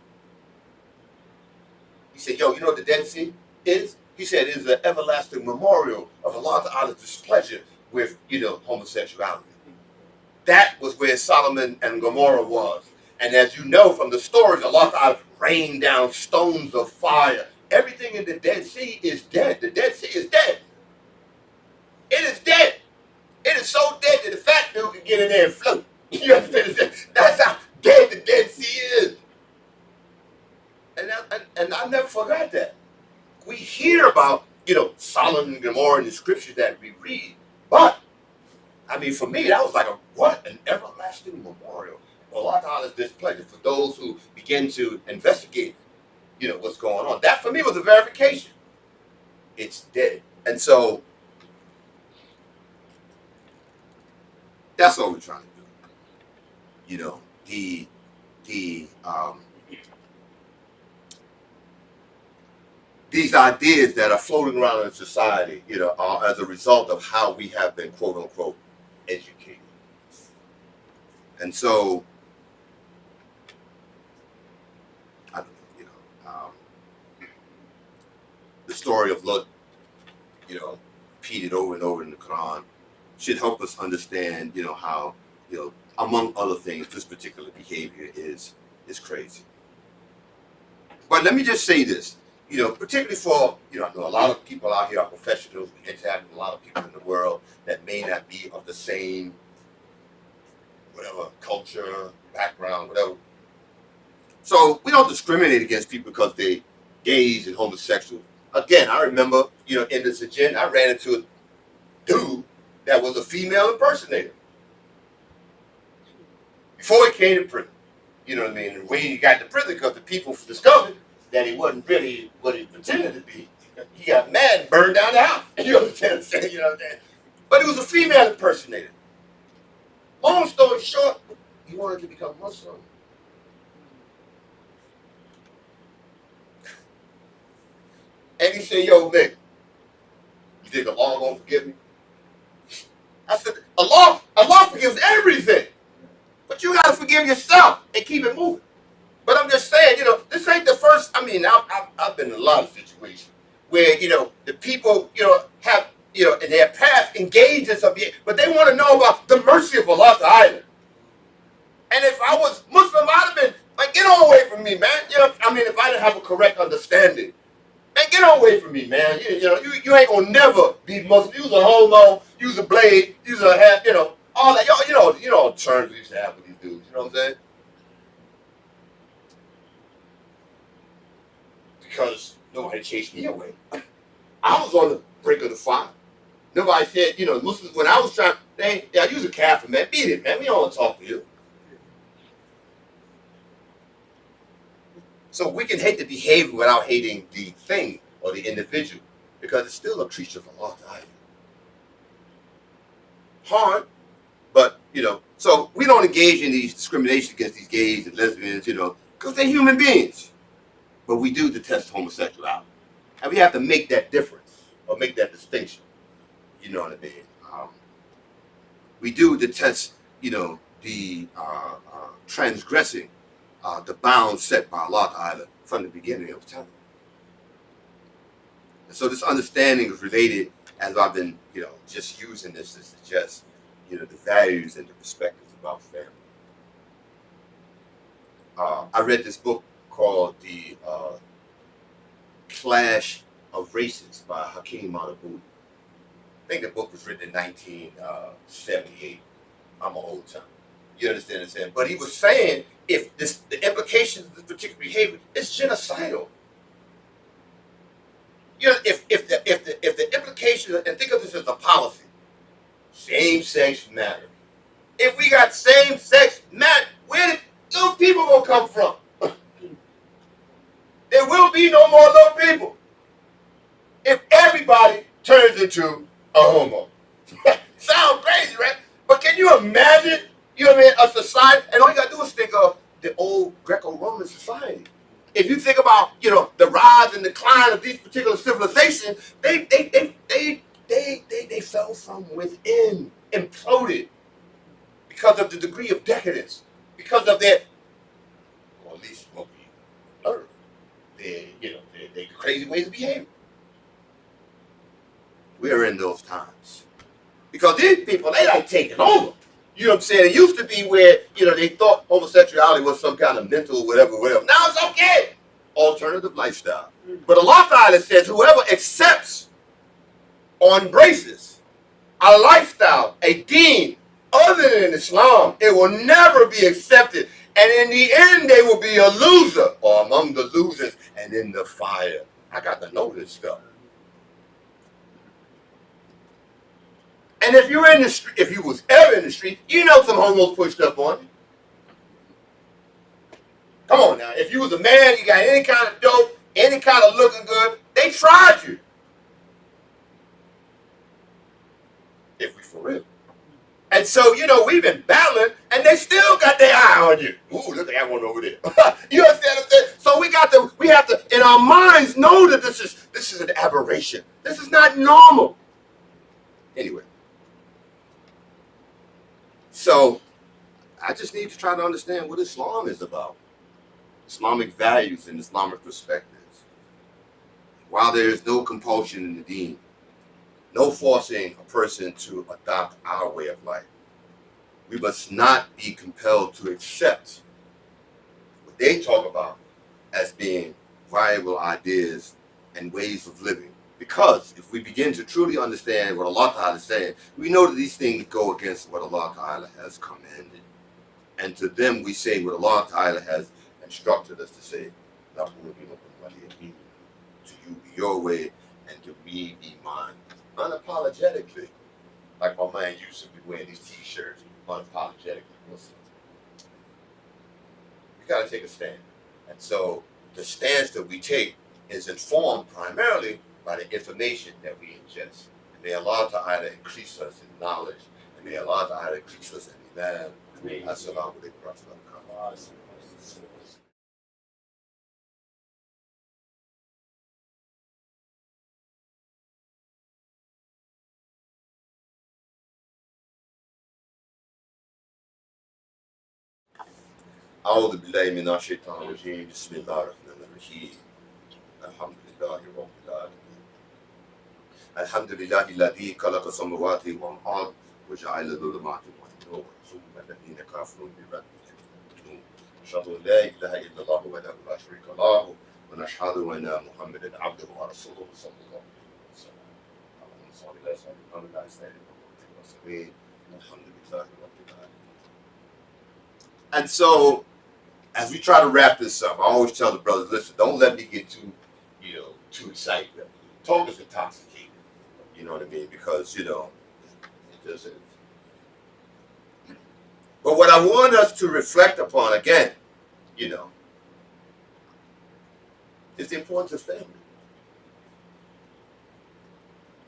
He said, yo, you know what the Dead Sea is? He said it is an everlasting memorial of Allah Ta'ala's displeasure with, you know, homosexuality. That was where Solomon and Gomorrah was. And as you know from the stories, Allah Ta'ala rained down stones of fire. Everything in the Dead Sea is dead. The Dead Sea is dead. It is dead. It is so dead that the fat dude can get in there and float. You understand? That's how dead the Dead Sea is. And I never forgot that. We hear about, you know, Solomon and Gomorrah in the scriptures that we read. But, I mean, for me, that was like an everlasting memorial. Allah Ta'ala's displeasure for those who begin to investigate, you know, what's going on. That for me was a verification. It's dead. And so, that's what we're trying to do. You know, these ideas that are floating around in society, you know, are as a result of how we have been, quote unquote, educated. And so, I don't know, the story of Lut, repeated over and over in the Quran, should help us understand, how, among other things, this particular behavior is crazy. But let me just say this, particularly for, I know a lot of people out here are professionals, we interact with a lot of people in the world that may not be of the same, whatever, culture, background, whatever. So we don't discriminate against people because they're gays and homosexuals. Again, I remember, in this agenda, I ran into a dude that was a female impersonator before he came to prison. You know what I mean? And when he got to prison, because the people discovered that he wasn't really what he pretended to be, he got mad and burned down the house. You understand what I'm saying? You know what I'm saying? But he was a female impersonator. Long story short, he wanted to become Muslim. And he said, yo, Nick, you think Allah won't forgive me? I said, Allah forgives everything. But you got to forgive yourself and keep it moving. But I'm just saying, this ain't the first. I mean, I've been in a lot of situations where, the people, have, in their past engaged in something, but they want to know about the mercy of Allah Ta'ala. And if I was Muslim, I'd have been like, get on away from me, man. If I didn't have a correct understanding. Man, get on away from me, man. You ain't gonna never be Muslim. You's a homo, you's a blade, you's a half, all that. You know terms we used to have with these dudes. You know what I'm saying? Because nobody chased me away. I was on the brink of the fire. Nobody said, Muslims, when I was trying, you's a Catholic, man. Beat it, man. We don't want to talk to you. So we can hate the behavior without hating the thing or the individual, because it's still a creature of Allah. Hard, but so we don't engage in these discrimination against these gays and lesbians, because they're human beings. But we do detest homosexuality, and we have to make that difference or make that distinction. You know what I mean? We do detest, the transgressing the bounds set by Allah Ta'ala from the beginning of time. And so this understanding is related, as I've been, just using this to suggest, the values and the perspectives about family. I read this book called The Clash of Races by Hakeem Manaboud. I think the book was written in 1978. I'm an old time. You understand what I'm saying? But he was saying, if the implications of this particular behavior is genocidal. If the implication, and think of this as a policy, same-sex marriage. If we got same-sex marriage, where did little people gonna come from? There will be no more little people if everybody turns into a homo. Sound crazy, right? But can you imagine? A society, and all you gotta do is think of the old Greco-Roman society. If you think about, the rise and decline of these particular civilizations, they fell from within, imploded, because of the degree of decadence, because of their, or at least what we learned, their crazy ways of behaving. We're in those times, because these people, they like taking over. You know what I'm saying? It used to be where, they thought homosexuality was some kind of mental whatever. Now it's okay. Alternative lifestyle. But Allah Ta'ala says whoever accepts or embraces a lifestyle, a deen, other than Islam, it will never be accepted. And in the end, they will be a loser or among the losers and in the fire. I got to know this stuff. And if you're in the street, if you was ever in the street, some homos pushed up on you. Come on now. If you was a man, you got any kind of dope, any kind of looking good, they tried you. If we for real. And so, we've been battling, and they still got their eye on you. Ooh, look at that one over there. You understand what I'm saying? So we have to, in our minds, know that this is an aberration. This is not normal. Anyway. So I just need to try to understand what Islam is about. Islamic values and Islamic perspectives. While there is no compulsion in the deen, no forcing a person to adopt our way of life, we must not be compelled to accept what they talk about as being viable ideas and ways of living. Because if we begin to truly understand what Allah Ta'ala is saying, we know that these things go against what Allah Ta'ala has commanded. And to them we say what Allah Ta'ala has instructed us to say. To you be your way and to me be mine. Unapologetically. Like my man used to be wearing these t-shirts, unapologetically Muslim. We gotta take a stand. And so the stance that we take is informed primarily by the information that we ingest. And may Allah Ta'ala increase us in knowledge. And may Allah Ta'ala increase us in Imam. Assalamu alaikum wa rahmatullahi. أعوذ بالله من الشيطان الرجيم بسم الله الرحمن الرحيم الحمد لله رب العالمين الحمد لله الذي خلق السماوات والأرض وجعل الظلمات والنور ثم الذين كفروا بربهم يعدلون أشهد أن لا إله إلا الله وحده لا شريك له ونشهد أن محمدا عبده ورسوله صلى الله عليه وسلم اللهم صل على سيدنا محمد وعلى آله الحمد لله رب العالمين. And so, as we try to wrap this up, I always tell the brothers, listen, don't let me get too excited. Talk is intoxicating. You know what I mean? Because, it just is. But what I want us to reflect upon, again, is the importance of family.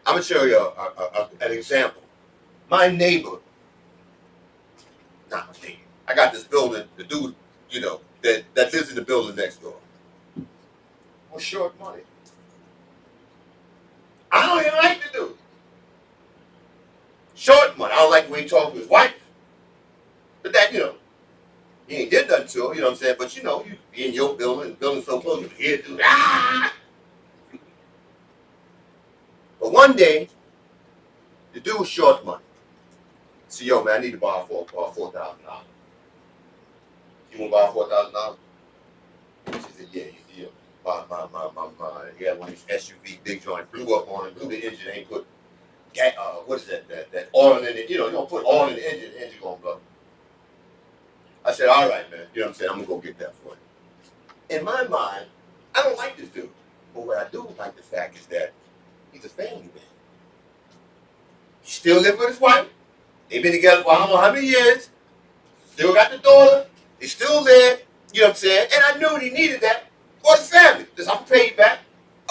I'm going to show you an example. My neighbor, not my neighbor, I got this building, the dude, that lives in the building next door. Was short money. I don't even like the dude. Short money. I don't like the way he talked to his wife. But that, he ain't did nothing to her, you know what I'm saying? But you be in your building so close, you can hear dude, ah! But one day, the dude was short money. So, yo, man, I need to borrow $4,000. You want to borrow $4,000? She said, yeah. My, he had one of these SUV big joint, blew up on it, blew the engine, ain't put, what is that oil in it, you don't put oil in the engine gonna blow. I said, all right, man, you know what I'm saying, I'm gonna go get that for you. In my mind, I don't like this dude, but what I do like the fact is that he's a family man. He still lives with his wife. They've been together for I don't know how many years. Still got the daughter. They still there. You know what I'm saying? And I knew he needed that for the family. Just, I'm pay you back.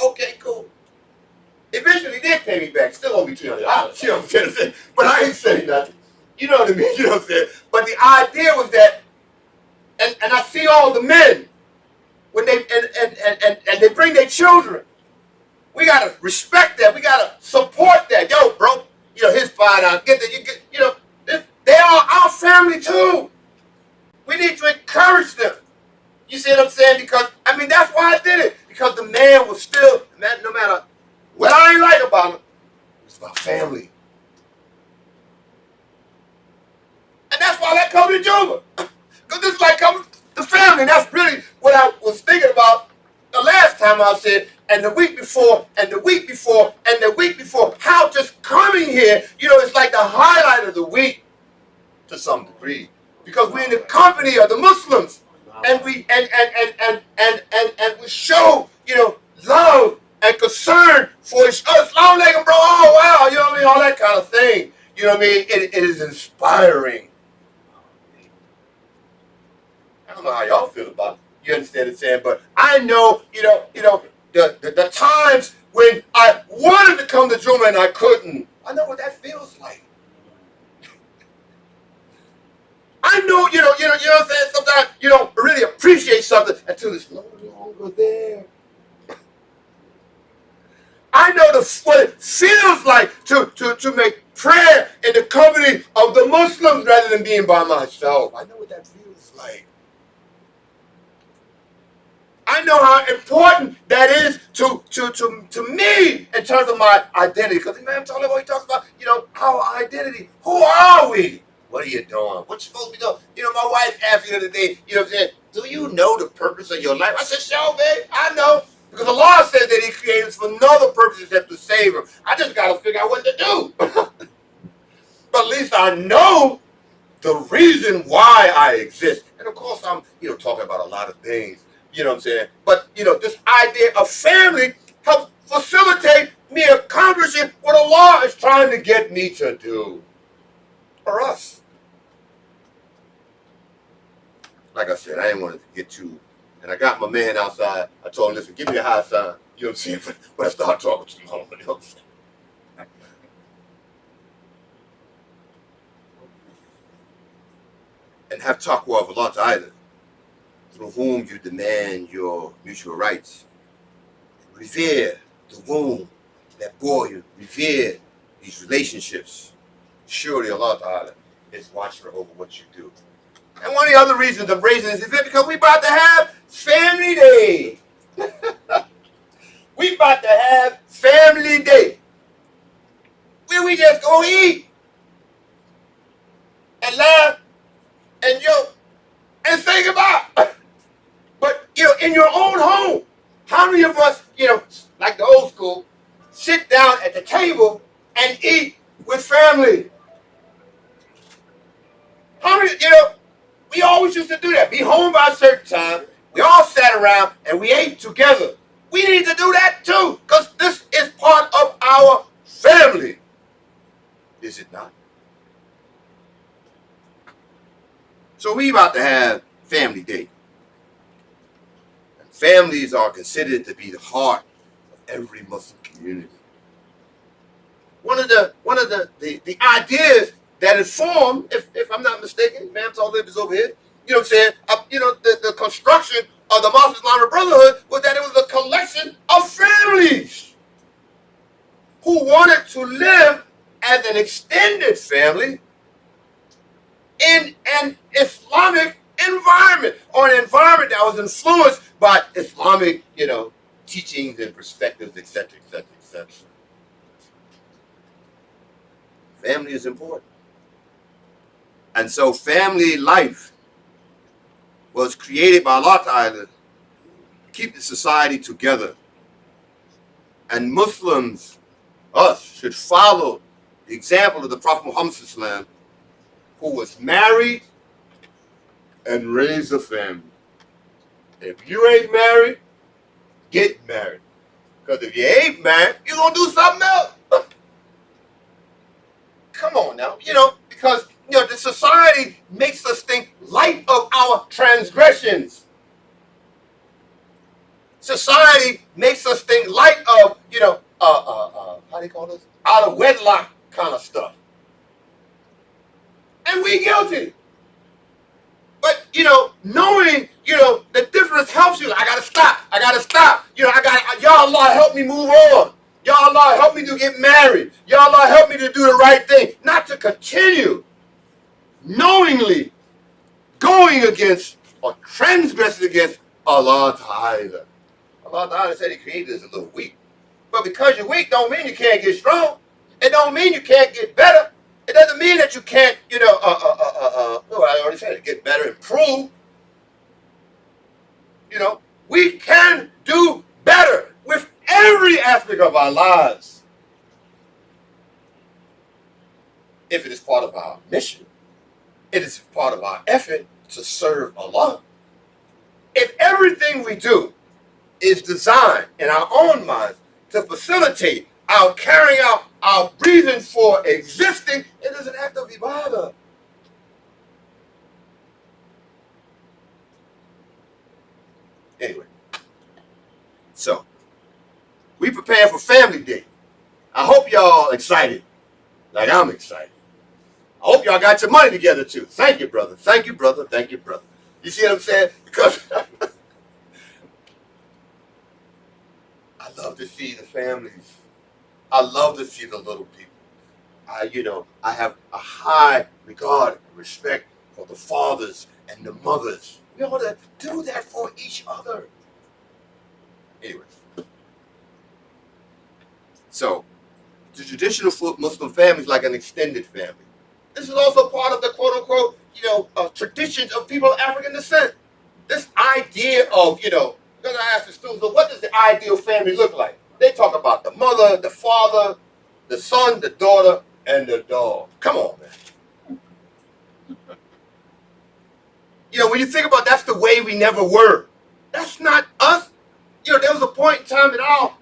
Okay, cool. Eventually, they pay me back. Still owe me $300. You know what I'm saying? But I ain't saying nothing. You know what I mean? You know what I'm saying? But the idea was that, and I see all the men when they and they bring their children. We gotta respect that. We gotta support that. Yo, bro. His $5. Get that. They are our family too. We need to encourage them. You see what I'm saying? Because, that's why I did it. Because the man was still, no matter what I ain't like about him, it's my family. And that's why I like coming to Juba. Because this is like coming to family. And that's really what I was thinking about the last time I said, and the week before, and the week before, and the week before. How just coming here, it's like the highlight of the week to some degree. Because we're in the company of the Muslims, and we we show love and concern for each other. Assalamu alaikum, bro. Oh wow, you know what I mean, all that kind of thing. You know what I mean? It is inspiring. I don't know how y'all feel about it. You understand what I'm saying? But I know, the times when I wanted to come to Juma and I couldn't. I know what that feels like. I know, you know what I'm saying? Sometimes you don't really appreciate something until it's no longer there. I know what it feels like to make prayer in the company of the Muslims rather than being by myself. I know what that feels like. I know how important that is to me in terms of my identity. Because Imam he talks about, our identity. Who are we? What are you doing? What you supposed to be doing? My wife asked me the other day, what I'm saying? Do you know the purpose of your life? I said, sure, babe, I know. Because Allah says that He created us for no other purpose except to save her. I just got to figure out what to do. But at least I know the reason why I exist. And of course, I'm, talking about a lot of things. You know what I'm saying? But, this idea of family helps facilitate me accomplishing what Allah is trying to get me to do. For us. Like I said, I didn't want to get too, and I got my man outside. I told him, listen, give me a high sign. You know what I'm saying? When I start talking too long. You know what I'm saying? And have taqwa of Allah Ta'ala, through whom you demand your mutual rights. Revere the womb that bore you. Revere these relationships. Surely Allah Ta'ala is watchful over what you do. And one of the other reasons of raising this event because we about to have Family Day. We about to have Family Day. Where we just go eat and laugh and and think about. But in your own home, how many of us, like the old school, sit down at the table and eat with family? How many, we always used to do that. Be home by a certain time. We all sat around and we ate together. We need to do that too, because this is part of our family. Is it not? So we about to have Family Day. And families are considered to be the heart of every Muslim community. One of the ideas that is formed, if I'm not mistaken, Ma'am Talib is over here. You know what I'm saying? The construction of the Mosque Islamic Brotherhood was that it was a collection of families who wanted to live as an extended family in an Islamic environment, or an environment that was influenced by Islamic, teachings and perspectives, etc., etc., etc. Family is important. And so family life was created by Allah Ta'ala to keep the society together. And Muslims, us, should follow the example of the Prophet Muhammad SAW, who was married and raised a family. If you ain't married, get married. Because if you ain't married, you're going to do something else. Come on now, because the society makes us think light of our transgressions. Society makes us think light of, how do you call this? Out of wedlock kind of stuff. And we guilty. But, knowing, the difference helps you. I got to stop. Ya Allah, help me move on. Ya Allah, help me to get married. Ya Allah, help me to do the right thing. Not to continue knowingly going against or transgressing against Allah Ta'ala. Allah Ta'ala said He created us a little weak. But because you're weak don't mean you can't get strong. It don't mean you can't get better. It doesn't mean that you can't, I already said it, get better, improve. We can do better with every aspect of our lives. If it is part of our mission, it is part of our effort to serve Allah. If everything we do is designed in our own minds to facilitate our carrying out our reasons for existing, it is an act of ibadah. Anyway, so we prepare for Family Day. I hope y'all excited, like I'm excited. I hope y'all got your money together too. Thank you, brother. Thank you, brother. Thank you, brother. You see what I'm saying? Because I love to see the families. I love to see the little people. I have a high regard and respect for the fathers and the mothers. We ought to do that for each other. Anyways, so the traditional Muslim family is like an extended family. This is also part of the quote-unquote, traditions of people of African descent. This idea of, because I asked the students, so what does the ideal family look like? They talk about the mother, the father, the son, the daughter, and the dog. Come on, man. When you think about that's the way we never were. That's not us. There was a point in time in our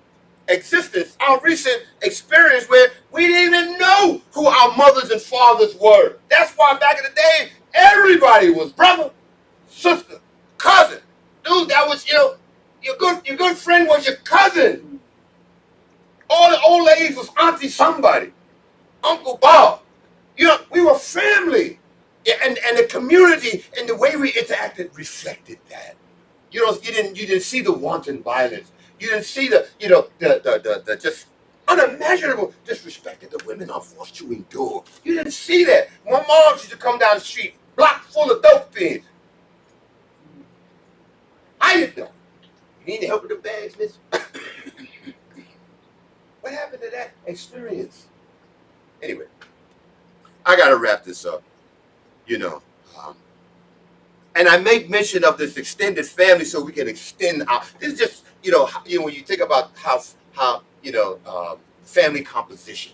existence, our recent experience, where we didn't even know who our mothers and fathers were. That's why back in the day, everybody was brother, sister, cousin. Dude, that was, your good friend was your cousin. All the old ladies was auntie somebody, Uncle Bob. We were family. And the community and the way we interacted reflected that. You didn't see the wanton violence. You didn't see the just unimaginable disrespect that the women are forced to endure. You didn't see that. My mom used to come down the street, block full of dope fiends. I didn't know. You need to help with the bags, miss? What happened to that experience? Anyway, I got to wrap this up. And I make mention of this extended family so we can extend out. This is just, when you think about how family composition,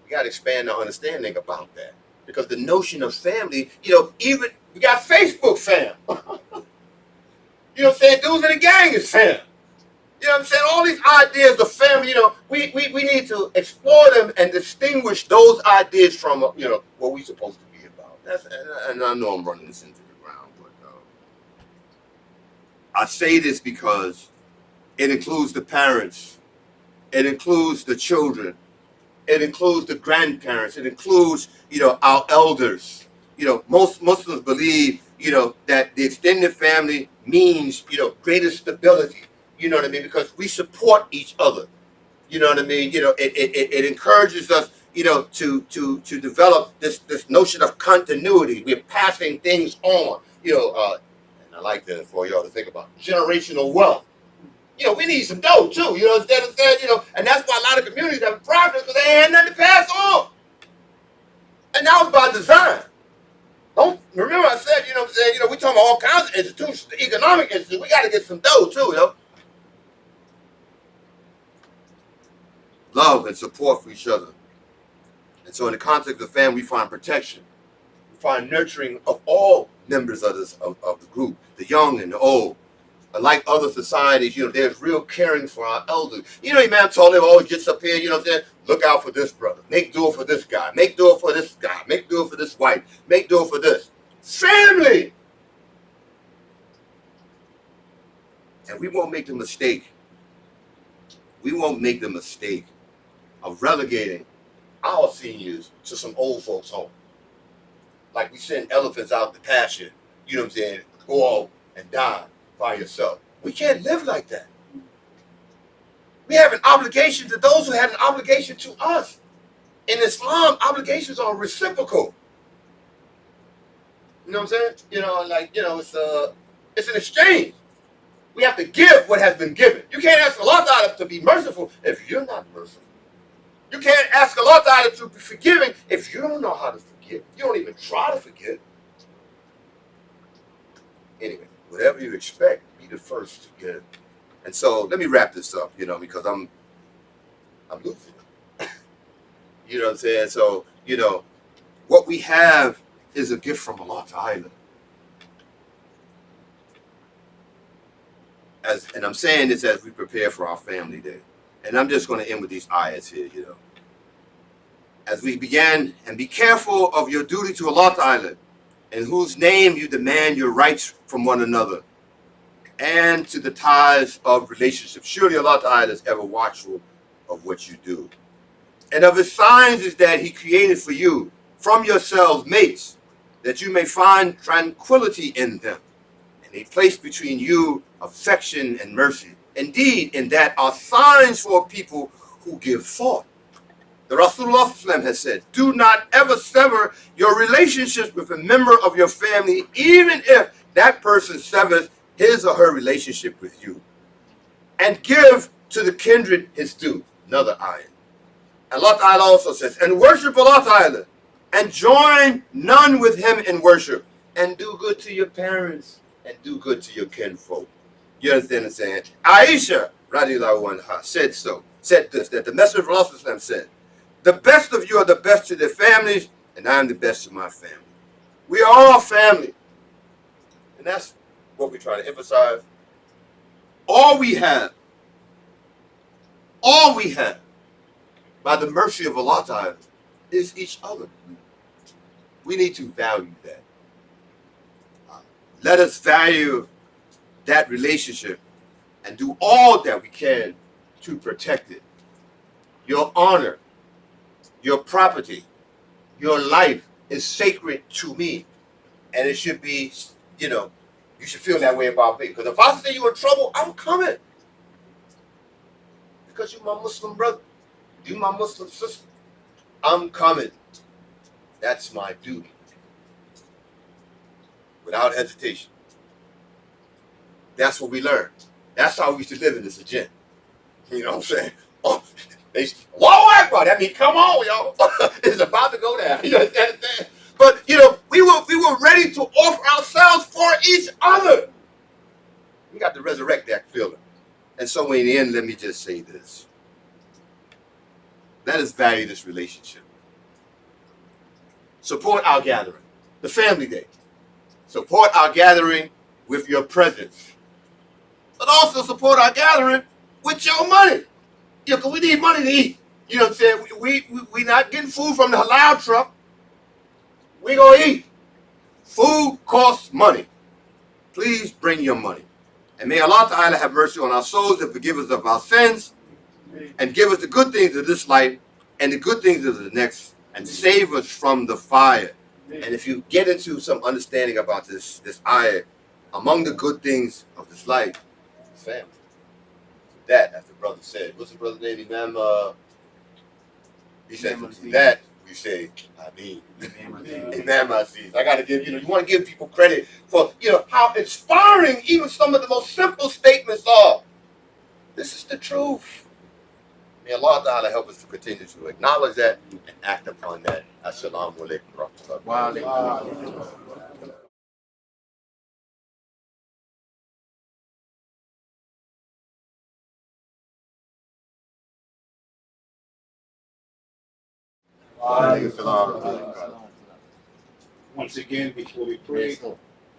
we got to expand our understanding about that. Because the notion of family, even, we got Facebook fam. You know what I'm saying? Dudes in the gang is fam. You know what I'm saying? All these ideas of family, we need to explore them and distinguish those ideas from, what we're supposed to be about. And I know I'm running this into the ground, but I say this because it includes the parents, it includes the children, it includes the grandparents, it includes, our elders. Most Muslims believe, that the extended family means, greater stability. You know what I mean? Because we support each other. You know what I mean? It encourages us, to develop this notion of continuity. We're passing things on. And I like that for y'all to think about generational wealth. We need some dough too. Instead of saying, and that's why a lot of communities have problems because they ain't nothing to pass on. And that was by design. Don't remember I said, what I'm saying? We talking about all kinds of institutions, the economic institutions. We got to get some dough too, Love and support for each other. And so in the context of family, we find protection. We find nurturing of all members of the group, the young and the old. Unlike other societies, there's real caring for our elders. Imam told him always gets up here, look out for this brother. Make dua for this guy. Make dua for this guy. Make dua for this wife. Make dua for this. Family! And we won't make the mistake. We won't make the mistake of relegating our seniors to some old folks' home. Like we send elephants out to pasture, go out and die by yourself. We can't live like that. We have an obligation to those who had an obligation to us. In Islam, obligations are reciprocal. You know what I'm saying? It's an exchange. We have to give what has been given. You can't ask Allah Ta'ala to be merciful if you're not merciful. You can't ask Allah Ta'ala to be forgiving if you don't know how to forgive. You don't even try to forgive. Anyway, whatever you expect, be the first to give. And so let me wrap this up, because I'm losing. You know what I'm saying? So, what we have is a gift from Allah Ta'ala. And I'm saying this as we prepare for our family day. And I'm just going to end with these ayats here, As we begin, and be careful of your duty to Allah Ta'ala, in whose name you demand your rights from one another, and to the ties of relationships. Surely Allah Ta'ala is ever watchful of what you do. And of his signs is that he created for you from yourselves mates, that you may find tranquility in them. And he placed between you affection and mercy. Indeed, in that are signs for people who give thought. The Rasulullah has said, do not ever sever your relationships with a member of your family, even if that person severs his or her relationship with you. And give to the kindred his due. Another ayah. Allah Ta'ala also says, and worship Allah Ta'ala, and join none with him in worship, and do good to your parents, and do good to your kinfolk. You understand what I'm saying? Aisha, radiallahu anha, said this, that the Messenger of Allah said, the best of you are the best to their families, and I am the best to my family. We are all family. And that's what we try to emphasize. All we have, by the mercy of Allah Ta'ala, is each other. We need to value that. Let us value that relationship and do all that we can to protect it. Your honor, your property, your life is sacred to me. And it should be, you should feel that way about me. Because if I see you in trouble, I'm coming. Because you're my Muslim brother. You're my Muslim sister. I'm coming. That's my duty. Without hesitation. That's what we learned. That's how we should live in this agenda. You know what I'm saying? Oh, Allahu Akbar. That means come on, y'all. It's about to go down. You understand? But we were ready to offer ourselves for each other. We got to resurrect that feeling. And so in the end, let me just say this. Let us value this relationship. Support our gathering, the family day. Support our gathering with your presence. But also support our gathering with your money. Because we need money to eat. You know what I'm saying? We not getting food from the halal truck. We gonna eat. Food costs money. Please bring your money. And may Allah Ta'ala have mercy on our souls and forgive us of our sins. And give us the good things of this life and the good things of the next. And save us from the fire. And if you get into some understanding about this ayah, among the good things of this life, family. That, as the brother said, what's the brother's name? Imam, he said, that we say, Imam Aziz. I got to give, you want to give people credit for, how inspiring even some of the most simple statements are. This is the truth. May Allah Ta'ala help us to continue to acknowledge that and act upon that. Assalamu alaikum wa rahmatullahi. Once again, before we pray,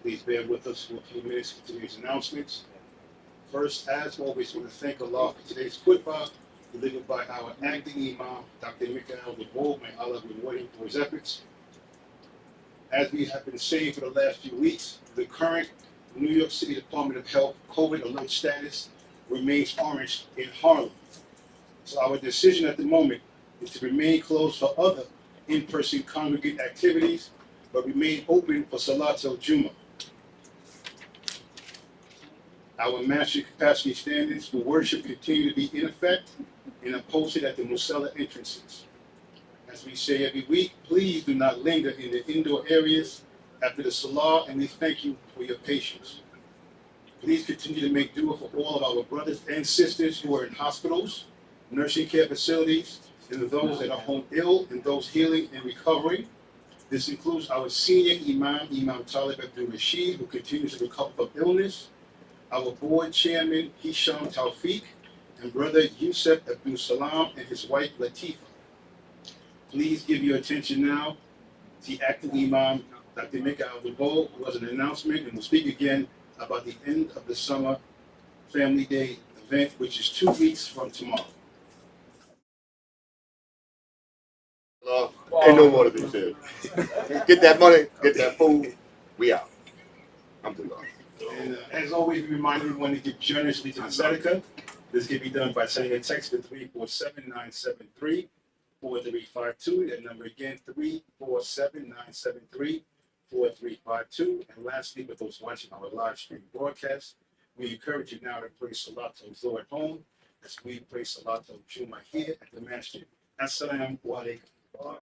please bear with us for a few minutes for today's announcements. First, as always, we want to thank Allah for today's khutbah, delivered by our acting Imam, Dr. Mikail Deveaux. May Allah reward him for his efforts. As we have been saying for the last few weeks, the current New York City Department of Health COVID alert status remains orange in Harlem. So our decision at the moment is to remain closed for other in-person congregate activities, but remain open for Salat al-Jumu'ah. Our master capacity standards for worship continue to be in effect and are posted at the Musalla entrances. As we say every week, please do not linger in the indoor areas after the Salah, and we thank you for your patience. Please continue to make dua for all of our brothers and sisters who are in hospitals, nursing care facilities, and those that are home ill and those healing and recovering. This includes our senior Imam, Imam Talib Abdul Rashid, who continues to recover from illness, our board chairman, Hisham Tawfiq, and brother Yusuf Abdul Salam and his wife Latifa. Please give your attention now to the acting Imam, Dr. Mikail Deveaux, who has an announcement and will speak again about the end of the summer Family Day event, which is 2 weeks from tomorrow. Ain't no more to be said. Get that money, get that food, we out. Alhamdulillah. And as always, we remind everyone to give generously to the Sadaqah. This can be done by sending a text to 347-973-4352. That number again, 347-973-4352. And lastly, for those watching our live stream broadcast, we encourage you now to pray Salat al-Zuhr at home as we pray Salat al-Jumu'ah here at the masjid. Assalamu alaikum.